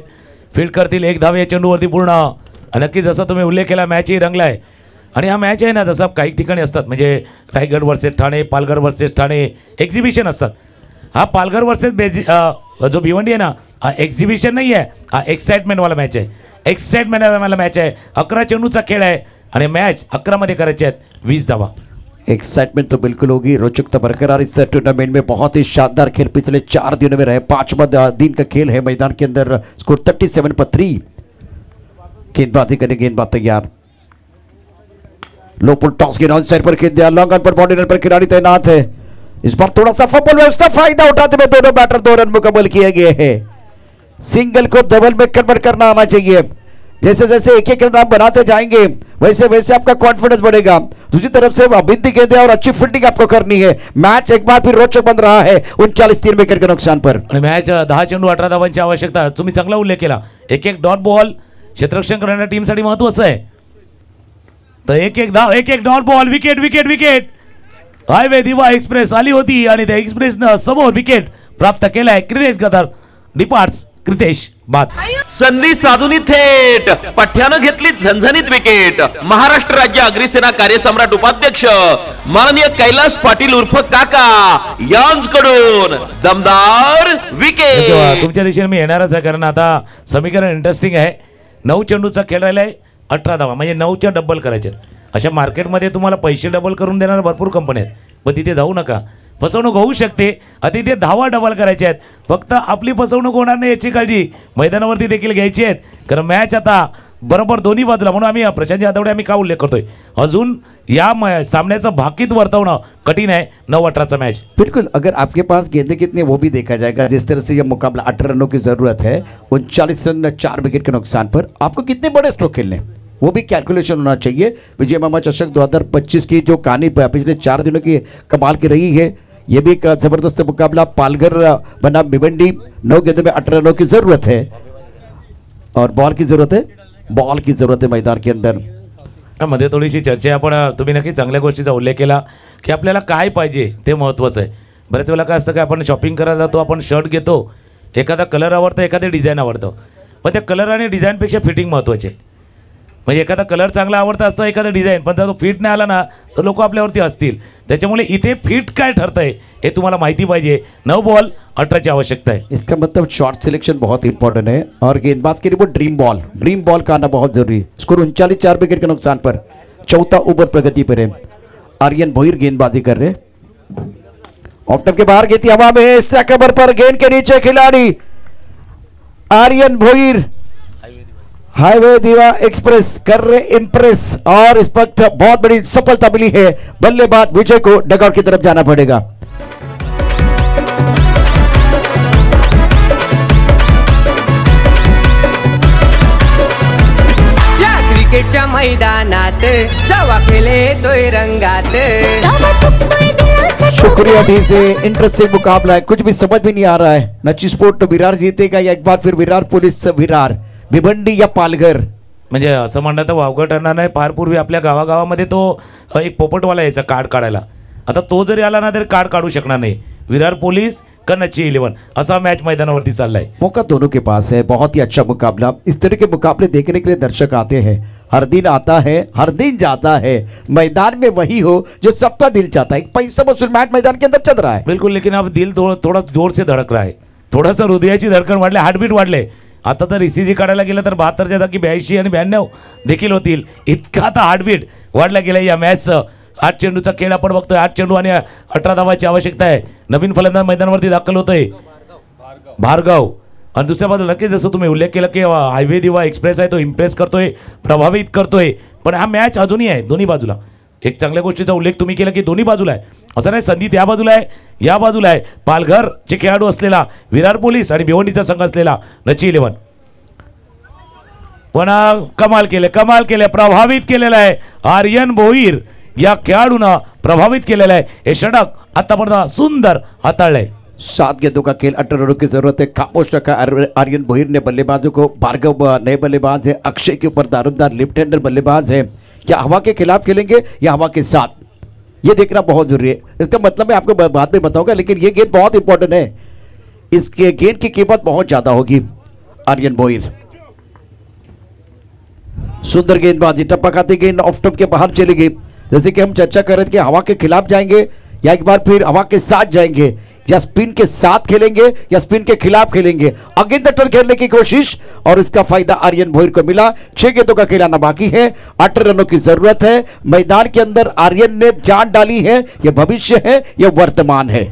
फील्ड करतील 1 धाव या चेंडूवरती पूर्ण. आणि नक्की जसं तुम्ही उल्लेख केला मॅचही रंगलाय. आणि हा मॅच आहे ना जसं काही ठिकाणी असतात म्हणजे Raigad versus Thane, Palghar versus Thane exhibition असतात. हा पालघर वर्सेस जो भिवंडी आहे ना हा एक्झिबिशन नाही आहे. हा एक्साइटमेंटवाला मॅच आहे. एक्साइटमेंटवाला मॅच आहे. 11 चेंडूचा खेळ आहे आणि मॅच 11 मध्ये करायचे आहेत 20 धावा. एक्साइटमेंट तो बिल्कुल होगी. रोचकता बरकरार इस टूर्नामेंट में. बहुत ही शानदार खेल पिछले 4 दिनों में रहे. 5वां दिन का खेल है. मैदान के अंदर स्कोर 37 पर 3. गेंदबाजी करने गेंदबाज तैयार. लो पुल टॉस के साइड पर खेल दिया. लॉन्ग ऑन पर बॉडी पर खिलाड़ी तैनात है. इस बार थोड़ा सा फुल वेस्ट फायदा उठाते हुए दोनों बैटर 2 रन मुकम्मल किए गए हैं. सिंगल को डबल में कन्वर्ट करना आना चाहिए. जैसे जैसे एक रन आप बनाते जाएंगे वैसे वैसे आपका कॉन्फिडेंस बढ़ेगा. दूसरी तरफ से बिंदी गेंदें और अच्छी फील्डिंग आपको करनी है. मैच एक बार फिर रोचक बन रहा है 39 विकेट के नुकसान पर. आणि मॅच 10 चेंडू 18 धावांची आवश्यकता. तुम्ही चांगला उल्लेख केला. एक डॉट बॉल क्षेत्ररक्षण करणाऱ्या टीमसाठी महत्वाचं आहे. तर एक धाव एक dot ball. Wicket wicket wicket. Highway दिवा एक्सप्रेस आली होती आणि त्या एक्सप्रेसनं समोर विकेट प्राप्त केलाय. क्रितेश गदर डिपार्ट्स. क्रितेश बाद. संधी साधूनी थेट पठ्यानं घेतली झणझणीत विकेट. महाराष्ट्र राज्य अग्रिसेना कार्यसम्राट उपाध्यक्ष माननीय कैलास पाटील उर्फ काका यांच्याकडून दमदार विकेट. तुमच्या दिशेने मी येणारच आहे कारण आता समीकरण इंटरेस्टिंग आहे. 9 चेंडूचा खेळ राहिलाय 18 धावा म्हणजे 9च्या डबल करायचे. अशा मार्केटमध्ये तुम्हाला पैसे डबल करून देणार भरपूर कंपन्या आहेत पण तिथे जाऊ नका. फसवणूक होऊ शकते. आता तिथे धावा डबल करायच्या आहेत. फक्त आपली फसवणूक होणार नाही याची काळजी मैदानावरती देखील घ्यायची आहेत कारण मॅच आता बरोबर दोन्ही बाजूला. म्हणून आम्ही प्रशांत जाधवडे आम्ही का उल्लेख करतोय अजून या सामन्याचं भाकीत वर्तवणं कठीण आहे. 9-18चा मॅच. बिल्कुल. अगर आपके पास गेंदे कितने वो भी देखा जाएगा. जिस तरह से ये मुकाबला 18 रनों की जरूरत है 39 रन 4 विकेट के नुकसान पर आपको कितने बड़े स्ट्रोक खेलने वो भी कैलकुलेशन होना चाहिए. विजय मामा चषक 2025 की जो कहानी पिछले 4 दिनों की कमाल की रही है ये भी एक जबरदस्त मुकाबला. पालघर बनाम भिवंडी 9 गेंदों में 18 रनों की जरूरत है और बॉल की जरूरत है मैदान के अंदर. मध्ये थोडीशी चर्चा आपण तुम्ही नक्की चांगल्या गोष्टीचा उल्लेख केला की आपल्याला काय पाहिजे ते महत्त्वाचं आहे. बऱ्याच वेळेला काय असतं की आपण शॉपिंग करायला जातो आपण शर्ट घेतो एखादा कलर आवडतं एखादे डिझाईन आवडतं पण त्या कलर आणि डिझाईनपेक्षा फिटिंग महत्त्वाची आहे. म्हणजे एखादा कलर चांगला आवडता असतो एखादा डिझाईन पण तो फिट नाही आला ना तर लोक आपल्यावरती असतील. त्याच्यामुळे इथे फिट काय ठरतंय हे तुम्हाला माहिती पाहिजे. 9 बॉल 18ची आवश्यकता है. इसका मतलब शॉट सिलेक्शन बहुत इंपॉर्टेंट है और गेंदबाज के लिए वो ड्रीम बॉल का आना बहुत जरूरी है. स्कोर 39 4 विकेट के नुकसान पर. चौथा ओवर प्रगति पर है. आर्यन भोईर गेंदबाजी कर रहे. ऑफ टॉप के बाहर गेंद हवा में कवर पर गेंद के नीचे खिलाड़ी आर्यन भोईर. हाईवे दीवा एक्सप्रेस कर रहे इंप्रेस और इस वक्त बहुत बड़ी सफलता मिली है। बल्लेबाज विजय को डगआउट की तरफ जाना पड़ेगा। या क्रिकेटच्या मैदानात जेव्हा खेळतोय रंगात शुक्रिया डी से इंटरेस्टिंग मुकाबला है, कुछ भी समझ में नहीं आ रहा है। नची स्पोर्ट विरार जीतेगा या एक बार फिर विरार पुलिस विरार, भिवंडी या पालघर। म्हणजे असं म्हणणं तर वावगं ठरणार नाही। फार पूर्वी आपल्या गावागावामध्ये तो एक पोपटवाला यायचा कार्ड काढायला, आता तो जरी आला ना तरी कार्ड काढू शकणार नाही। विरार पोलीस का नची 11 असा मॅच मैदानावरती चाललाय। मौका दोनों के पास है, बहुत ही अच्छा मुकाबला। इस तरह के मुकाबले देखने के लिए दर्शक आते हैं, हर दिन आता है हर दिन जाता है। मैदान में वही हो जो सबका दिल चाहता है। एक पैसा वसूल मैच मैदान के अंदर चल रहा है। बिल्कुल, लेकिन अब दिल थोड़ा जोर से धडक रहा है, थोडासा हृदयाची धडकन वाढले, हार्टबीट वाढले। आता तर ECG काढायला गेलं तर 72च्या जागी 82 आणि 92 देखील होतील, इतका आता हार्टबीट वाढला गेला या मॅचचं। 8 चेंडूचा खेळ आपण बघतोय, 8 चेंडू आणि 18 धावाची आवश्यकता आहे। नवीन फलंदाज मैदानावरती दाखल होतोय भार्गव, आणि दुसऱ्या बाजूला नक्कीच जसं तुम्ही उल्लेख केला की हायवे दिवा एक्सप्रेस आहे तो इम्प्रेस करतोय, प्रभावित करतोय, पण हा मॅच अजूनही आहे दोन्ही बाजूला। एक चांगल्या गोष्टीचा उल्लेख तुम्ही केला की दोन्ही बाजूला आहे, असं नाही संधी त्या बाजूला आहे या बाजूला आहे। पालघरचे खेळाडू असलेला विरार पोलीस आणि भिवंडीचा संघ असलेला नची 11 पण कमाल केले प्रभावित केलेला आहे। आर्यन भोईर या खेळाडूनं प्रभावित केलेलं आहे। हे षटक आतापर्यंत सुंदर हाताळलंय। 7 गेंदों का खेल, 18 रनों की जरूरत है। खामोश रखा आर्यन भोईर ने बल्लेबाजों को। भार्गव नए बल्लेबाज है, अक्षय के ऊपर दारोमदार लेफ्ट हैंडर बल्लेबाज है। क्या हवा के खिलाफ खेलेंगे या हवा के साथ, ये देखना बहुत जरूरी है। इसका मतलब मैं आपको बाद में बताऊंगा, लेकिन ये गेंद बहुत इंपॉर्टेंट है, इसके गेंद की कीमत बहुत ज्यादा होगी। आर्यन भोईर सुंदर गेंदबाजी, टप्पा खाती गेंद ऑफ स्टंप के बाहर चली गई। जैसे कि हम चर्चा कर रहे थे कि हवा के खिलाफ जाएंगे या एक बार फिर हवा के साथ जाएंगे, या स्पिन के साथ खेलेंगे या स्पिन के खिलाफ खेलेंगे। अगेन द टर्न खेलने की कोशिश और इसका फायदा आर्यन भोईर को मिला। 6 गेंदों का खिलाना बाकी है, 18 रनों की जरूरत है। मैदान के अंदर आर्यन ने जान डाली है, यह भविष्य है, यह वर्तमान है।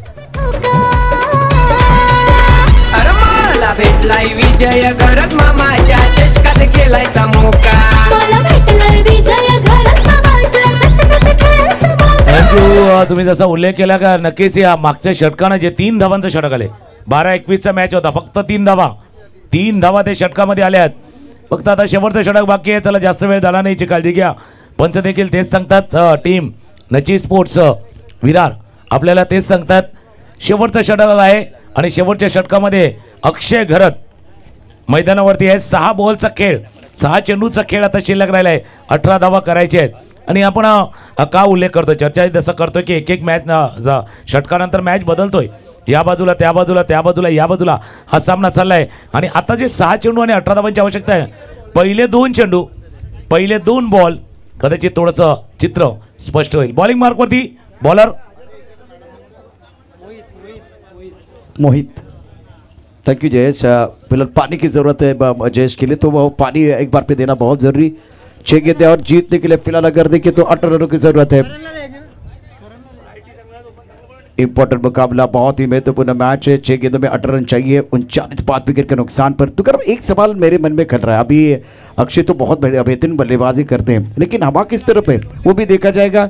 अरे मला भेटलाय विजय घरात मामाच्या चषकात खेळायचा मौका। मला भेटलाय विजय घरात मामाच्या चषकात खेळायचा मौका। थँक्यू। तुम्ही जसा उल्लेख केला का नक्कीच या मागच्या षटकानं जे 3 धावांचं षटक आले, 12-21चा मॅच होता, फक्त 3 धावा ते षटकामध्ये आल्यात। फक्त आता शेवटचं षटक बाकी आहे, चला जास्त वेळ झाला नाही, काळजी घ्या। पंच देखील तेच सांगतात, टीम नची स्पोर्ट्स विरार आपल्याला तेच सांगतात, शेवटचं षटक आहे आणि शेवटच्या षटकामध्ये अक्षय घरत मैदानावरती आहे। 6 बॉलचा खेळ, 6 चेंडूचा खेळ आता शिल्लक राहिला आहे, 18 धावा करायचे आहेत। आणि आपण का उल्लेख करतोय, चर्चा जसं करतोय की एक मॅच षटकानंतर मॅच बदलतोय, या बाजूला त्या बाजूला त्या बाजूला या बाजूला हा सामना चाललाय। आणि आता जे 6 चेंडू आणि 18 धावांची आवश्यकता आहे, पहिले 2 चेंडू पहिले 2 बॉल, कदाचित थोडंसं चित्र स्पष्ट होईल। बॉलिंग मार्कवरती bowler Mohit. Thank you Jayesh. फिलहाल पानी की ज़रूरत है जयेश के लिए, तो वो पानी एक बार पे देना बहुत ज़रूरी। 6 गेंदें और जीतने के लिए फिलहाल अगर देखें तो 18 रनों की ज़रूरत है। इंपॉर्टेंट मुकाबला, बहुत ही महत्वपूर्ण मैच है। 6 गेंदों में 18 रन चाहिए, 39 5 विकेट के नुकसान पर। तो कर एक सवाल मेरे मन में खड़ रहा है, अभी अक्षय तो बहुत बेहतरीन बल्लेबाजी करते हैं, लेकिन हवा किस तरफ है वो भी देखा जाएगा।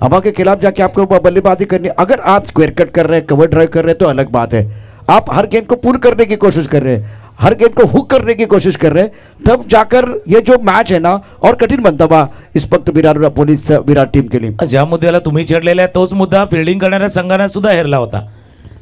हवा के खिलाफ जाके आपको बल्लेबाजी करनी, अगर आप स्क्वायर कट कर रहे हैं, कवर ड्राइव कर रहे हैं तो अलग बात है। आप हर गेंद को पूर्ण करने की कोशिश कर रहे हैं, हर गेंद को हुक करने की कोशिश कर रहे हैं, तब जाकर ये जो मैच है ना और कठिन बनता हुआ इस वक्त विरार पोलीस विरार टीम के लिए। ज्या मुद्द्याला तुम्ही छेडलेला आहे तोच मुद्दा फिल्डिंग करणाऱ्या संघाने सुद्धा हेरला होता।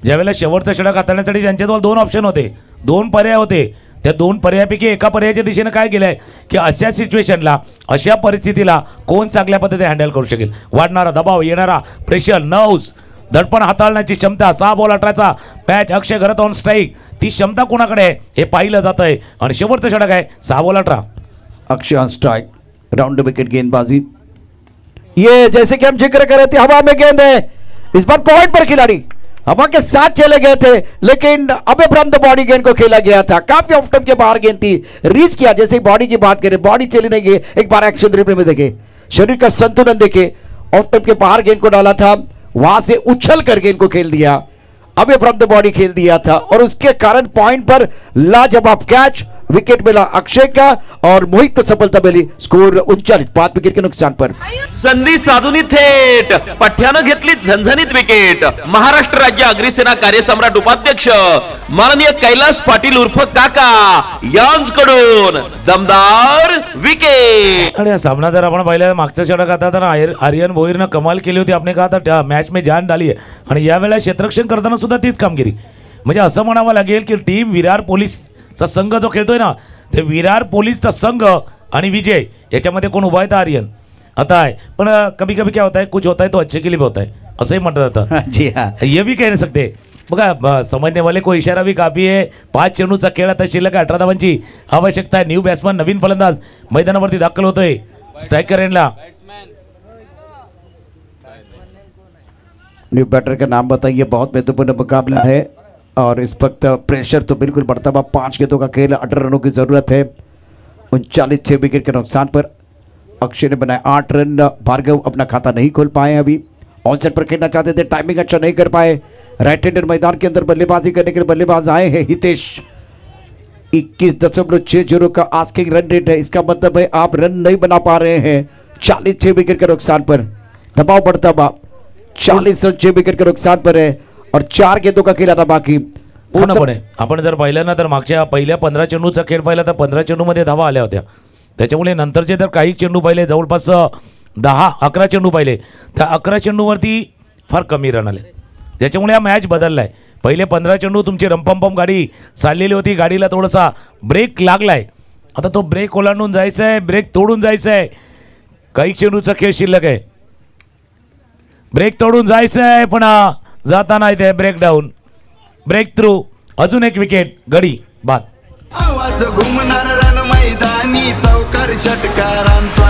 ज्यावेळेला शेवटचं षटक हाताळण्यासाठी त्यांच्याजवळ 2 ऑप्शन होते, 2 पर्याय होते। त्या 2 पर्यायापैकी एका पर्यायाच्या दिशेने काय केलंय की अशा सिच्युएशनला, अशा परिस्थितीला कोण चांगल्या पद्धतीने हँडल करू शकेल। वाढणारा दबाव, येणारा प्रेशर, नर्व्स, धडपण हाताळण्याची क्षमता, 6 बॉल 18चा match, Akshay Gharat on strike, ती क्षमता कोणाकडे आहे हे पाहिलं जात आहे। आणि शेवटचं षटक आहे 6 ball 18, Akshay on strike, round wicket गेंदबाजी। ये जैसे कि हम जिक्र कर रहे थे, हवा में गेंद है, इस बार पॉइंट पर खिलाड़ी हवा के साथ चले गए थे, लेकिन अबे फ्रॉम द बॉडी गेंद को खेला गया था, काफी ऑफ स्टंप के बाहर गेंद थी, रीच किया। जैसे बॉडी की बात करें, बॉडी चली नहीं गई, एक बार एक्शन रिप्ले में देखे, शरीर का संतुलन देखे, ऑफ स्टंप के बाहर गेंद को डाला था, वहां से उछल कर गेंद को खेल दिया, अबे फ्रॉम द बॉडी खेल दिया था, और उसके कारण पॉइंट पर लाजवाब कैच विकेट मिला अक्षय का और मोहित को सफलता मिली। स्कोर 39, 5 विकेट के नुकसान पर। संधी साधूनी थेट पठ्यानं घेतली झणझणीत विकेट। महाराष्ट्र राज्य अग्निसेना कार्यसम्राट उपाध्यक्ष माननीय कैलास पाटील उर्फ काका यांच्याकडून दमदार विकेट। आणि हा सामना जर आपण पाहिला मागच्या षटकात आता तर आर्यन भोईरनं कमाल केली होती. आपने कहा था मॅच में जान डाली है आणि यावेळेला क्षेत्ररक्षण करताना सुद्धा तीच कामगिरी. म्हणजे असं म्हणावं लागेल की टीम विरार पोलीसचा संघ जो खेळतोय ना ते विरार पोलीसचा संघ आणि विजय याच्यामध्ये कोण उभा आहे तर आर्यन आता आहे. पण कभी कभी क्या होता है कुछ होता है तो अच्छे के लिए होता है असंही म्हटलं जातं. जी हाँ, ये भी कह नहीं सकते. बघा समझने वाले को इशारा भी काफी है. 5 चेंडूचा खेळ आता शिल्लक 18 धावांची आवश्यकता आहे. न्यू बॅट्समन नवीन फलंदाज मैदानावरती दाखल होतोय. स्ट्रायकर एंडला न्यू बैटर का नाम बताइए. बहुत महत्वपूर्ण मुकाबला है और इस वक्त प्रेशर तो बिल्कुल बढ़ता हुआ. 5 गेंदों का खेल, 18 रनों की जरूरत है. 39, 6 विकेट के नुकसान पर. अक्षय ने बनाए 8 रन. भार्गव अपना खाता नहीं खोल पाए. अभी ऑनसेट पर खेलना चाहते थे, टाइमिंग अच्छा नहीं कर पाए. राइट हैंडर मैदान के अंदर बल्लेबाजी करने के लिए बल्लेबाज आए हैं हितेश. 21.60 का आस्किंग रन रेट है. इसका मतलब है आप रन नहीं बना पा रहे हैं. 40, 6 विकेट के नुकसान पर. दबाव बढ़ता हुआ. 40 रन 6 विकेट के नुकसान पर है और 4 गेंदों का खेल आता बाकी. पूर्णपणे आपण जर पाहिलं ना तर मागच्या पहिल्या 15 चेंडूचा खेळ पाहिला तर 15 चेंडूमध्ये धावा आल्या होत्या. त्याच्यामुळे नंतरचे जर काही चेंडू पाहिले जवळपास 10-11 चेंडू पाहिले त्या 11 चेंडूवरती फार कमी रन आले. त्याच्यामुळे हा मॅच बदलला आहे. पहिले 15 चेंडू तुमची रंपंपम गाडी चाललेली होती. गाडीला थोडासा ब्रेक लागलाय. आता तो ब्रेक ओलांडून जायचा आहे, ब्रेक तोडून जायचं आहे. काही चेंडूचा खेळ शिल्लक आहे. ब्रेक तोडून जायचं आहे पण जाताना इथे ब्रेक डाऊन, ब्रेक थ्रू. अजून एक विकेट. गडी बाद. आवाज घुमणार रण मैदानी चौकार षटकारांचा.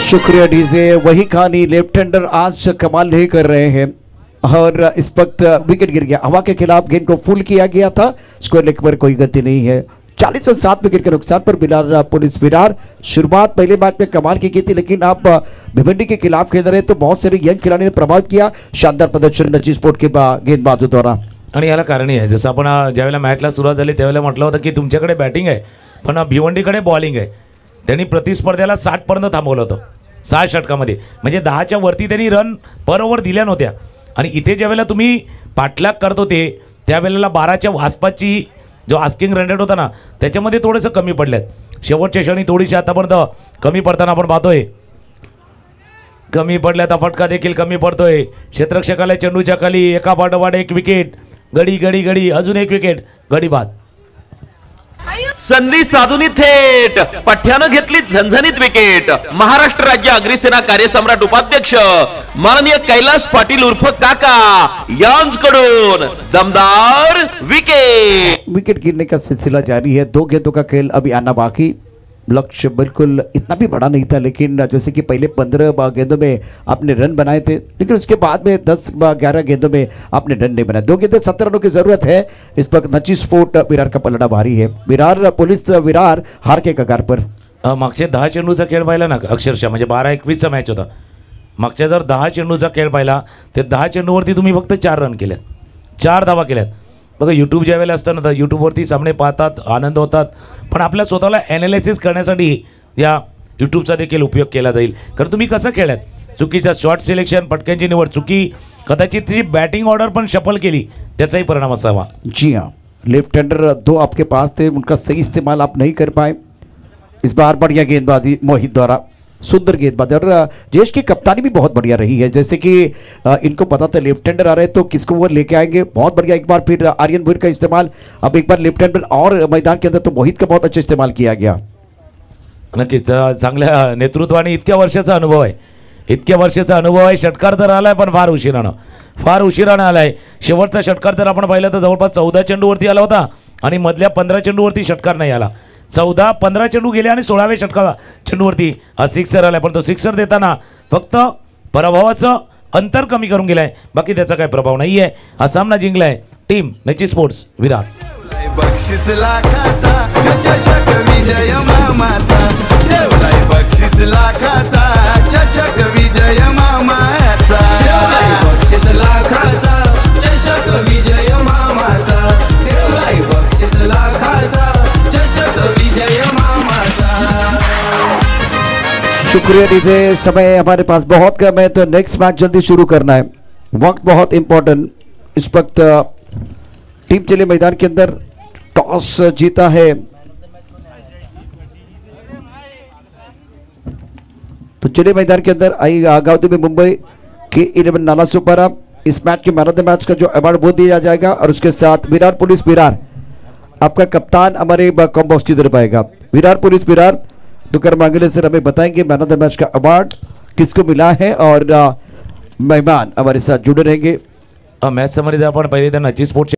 शुक्रिया डीजे. वही कहानी. लेफ्ट हैंडर आज कमाल नहीं कर रहे हैं और इस वक्त विकेट गिर गया. हवा के खिलाफ गेंद को फुल किया गया था. स्क्वायर लेग पर कोई गति नहीं है. 40 और 7 विकेट के नुकसान पर विरार पुलिस. विरार शुरुआत पहले मैच में कमाल की थी लेकिन आप भिवंडी के खिलाफ खेल रहे तो बहुत सारे यंग खिलाड़ी ने प्रभावित किया. शानदार प्रदर्शन नची स्पोर्ट के गेंदबाजों द्वारा. आणि याला कारणही आहे. जसं आपण ज्यावेळेला मॅचला सुरुवात झाली त्यावेळेला म्हटलं होतं की तुमच्याकडे बॅटिंग आहे पण भिवंडीकडे बॉलिंग आहे. त्यांनी प्रतिस्पर्ध्याला 60 पर्यंत थांबवलं होतं 6 षटकामध्ये. म्हणजे 10च्या वरती त्यांनी रन पर ओव्हर दिल्या नव्हत्या. आणि इथे ज्यावेळेला तुम्ही पाठलाग करत होते त्यावेळेला 12च्या आसपासची जो आस्किंग रन रेट होता ना त्याच्यामध्ये थोडंसं कमी पडल्यात. शेवटच्या क्षणी थोडीशी आतापर्यंत कमी पडताना आपण पाहतोय. कमी पडल्यात. फटका देखील कमी पडतोय. क्षेत्ररक्षकाला चेंडूच्या खाली एका पाठोपाठ एक विकेट. गडी गडी गडी. अजून एक विकेट. गडी बाद. संधी साधूनी थेट पठ्यानं घेतली झणझणीत विकेट. महाराष्ट्र राज्य अग्निसेना कार्यसम्राट उपाध्यक्ष माननीय कैलास पाटील उर्फ काका यांच्याकडून दमदार विकेट. विकेट गिरने का सिलसिला जारी है. 2 गेंदों का खेल अभी आना बाकी. लक्ष्य बिल्कुल इतना भी बड़ा नहीं था लेकिन जैसे कि पहले 15 गेंदों में आपने रन बनाए थे लेकिन उसके बाद में 10-11 गेंदों में आपने रन नहीं बनाए. 2 गेंदें 17 रनों की जरूरत है. इस वक्त नची स्पोर्ट विरार का पलड़ा भारी है. विरार पुलिस विरार हार के कगार पर. मागचे 10 चेंडूचा खेळ पाहिला ना अक्षरशः म्हणजे 12-21चा मॅच होता. मागच्या जर 10 चेंडूचा खेळ पाहिला ते 10 चेंडूवरती तुम्ही फक्त 4 रन केल्यात. 4 धावा केल्यात. बघा यूट्यूब ज्या वेळेला असतं ना तर यूट्यूबवरती सामने पाहतात आनंद होतात पण आपल्या स्वतःला ॲनालिसिस करण्यासाठी या यूट्यूबचा देखील उपयोग केला जाईल. कारण तुम्ही कसं खेळात. चुकीचा शॉट सिलेक्शन, पटक्यांची निवड चुकी, कदाचित ती बॅटिंग ऑर्डर पण शफल केली त्याचाही परिणाम असावा. जी हाँ, लेफ्ट हैंडर 2 आपके पास थे उनका सही इस्तेमाल आप नहीं कर पाए. इस बार बढ़िया गेंदबाजी मोहित द्वारा. सुंदर गेंदबाजी और जयेश की कप्तानी भी बहुत बढ़िया रही है. जैसे कि इनको पता था लेफ्ट हैंडर आ रहे तो किसको वो लेके आएंगे. बहुत बढ़िया. एक बार फिर आर्यन भोईर का इस्तेमाल. अब एक बार लेफ्ट हैंडर और मैदान के अंदर तो मोहित का बहुत अच्छा इस्तेमाल किया गया. नक्कीच चांगल्या नेतृत्वाने इतक्या वर्षाचा अनुभव आहे. इतक्या वर्षाचा अनुभव आहे. षटकार तर आलाय पण फार उशिरानं आलाय. शेवटचा षटकार जर आपण पाहिलं तर जवळपास 14 चेंडूवरती आला होता आणि मधल्या 15 चेंडूवरती षटकार नाही आला. 14-15 चेंडू गेले आणि 16व्या षटका चेंडूवरती सिक्सर आलाय. पण तो सिक्सर देताना फक्त पराभवाचं अंतर कमी करून गेलाय. बाकी त्याचा काही प्रभाव नाही आहे. हा सामना जिंकलाय टीम नची स्पोर्ट्स विरार. बक्षीस लाखाचा चषक विजय मामाचा. ठेवलाय बक्षीस लाखाचा चषक विजय मामाचा. बक्षीस लाखाचा शुक्रिया डीजे। समय हमारे पास बहुत कम है तो नेक्स्ट मैच जल्दी शुरू करना है, वक्त बहुत इंपॉर्टेंट। इस वक्त टीम चले मैदान के अंदर, टॉस जीता है तो चले मैदान के अंदर आई गांव में मुंबई के 11 नाला सुपारा। इस मैच के मैन ऑफ द मैच का जो अवार्ड वो दिया जाएगा और उसके साथ विरार पुलिस विरार आपका कप्तान हमारे कॉम्बॉक्स की तरफ आएगा। विरार पुलिस विरार दुकर मांगले सर हमें बताएंगे मैन ऑफ द मैच का अवार्ड किसको मिला है और मेहमान हमारे साथ जुड़े रहेंगे। मॅच समोर आपण पहिले तर नची स्पोर्ट्स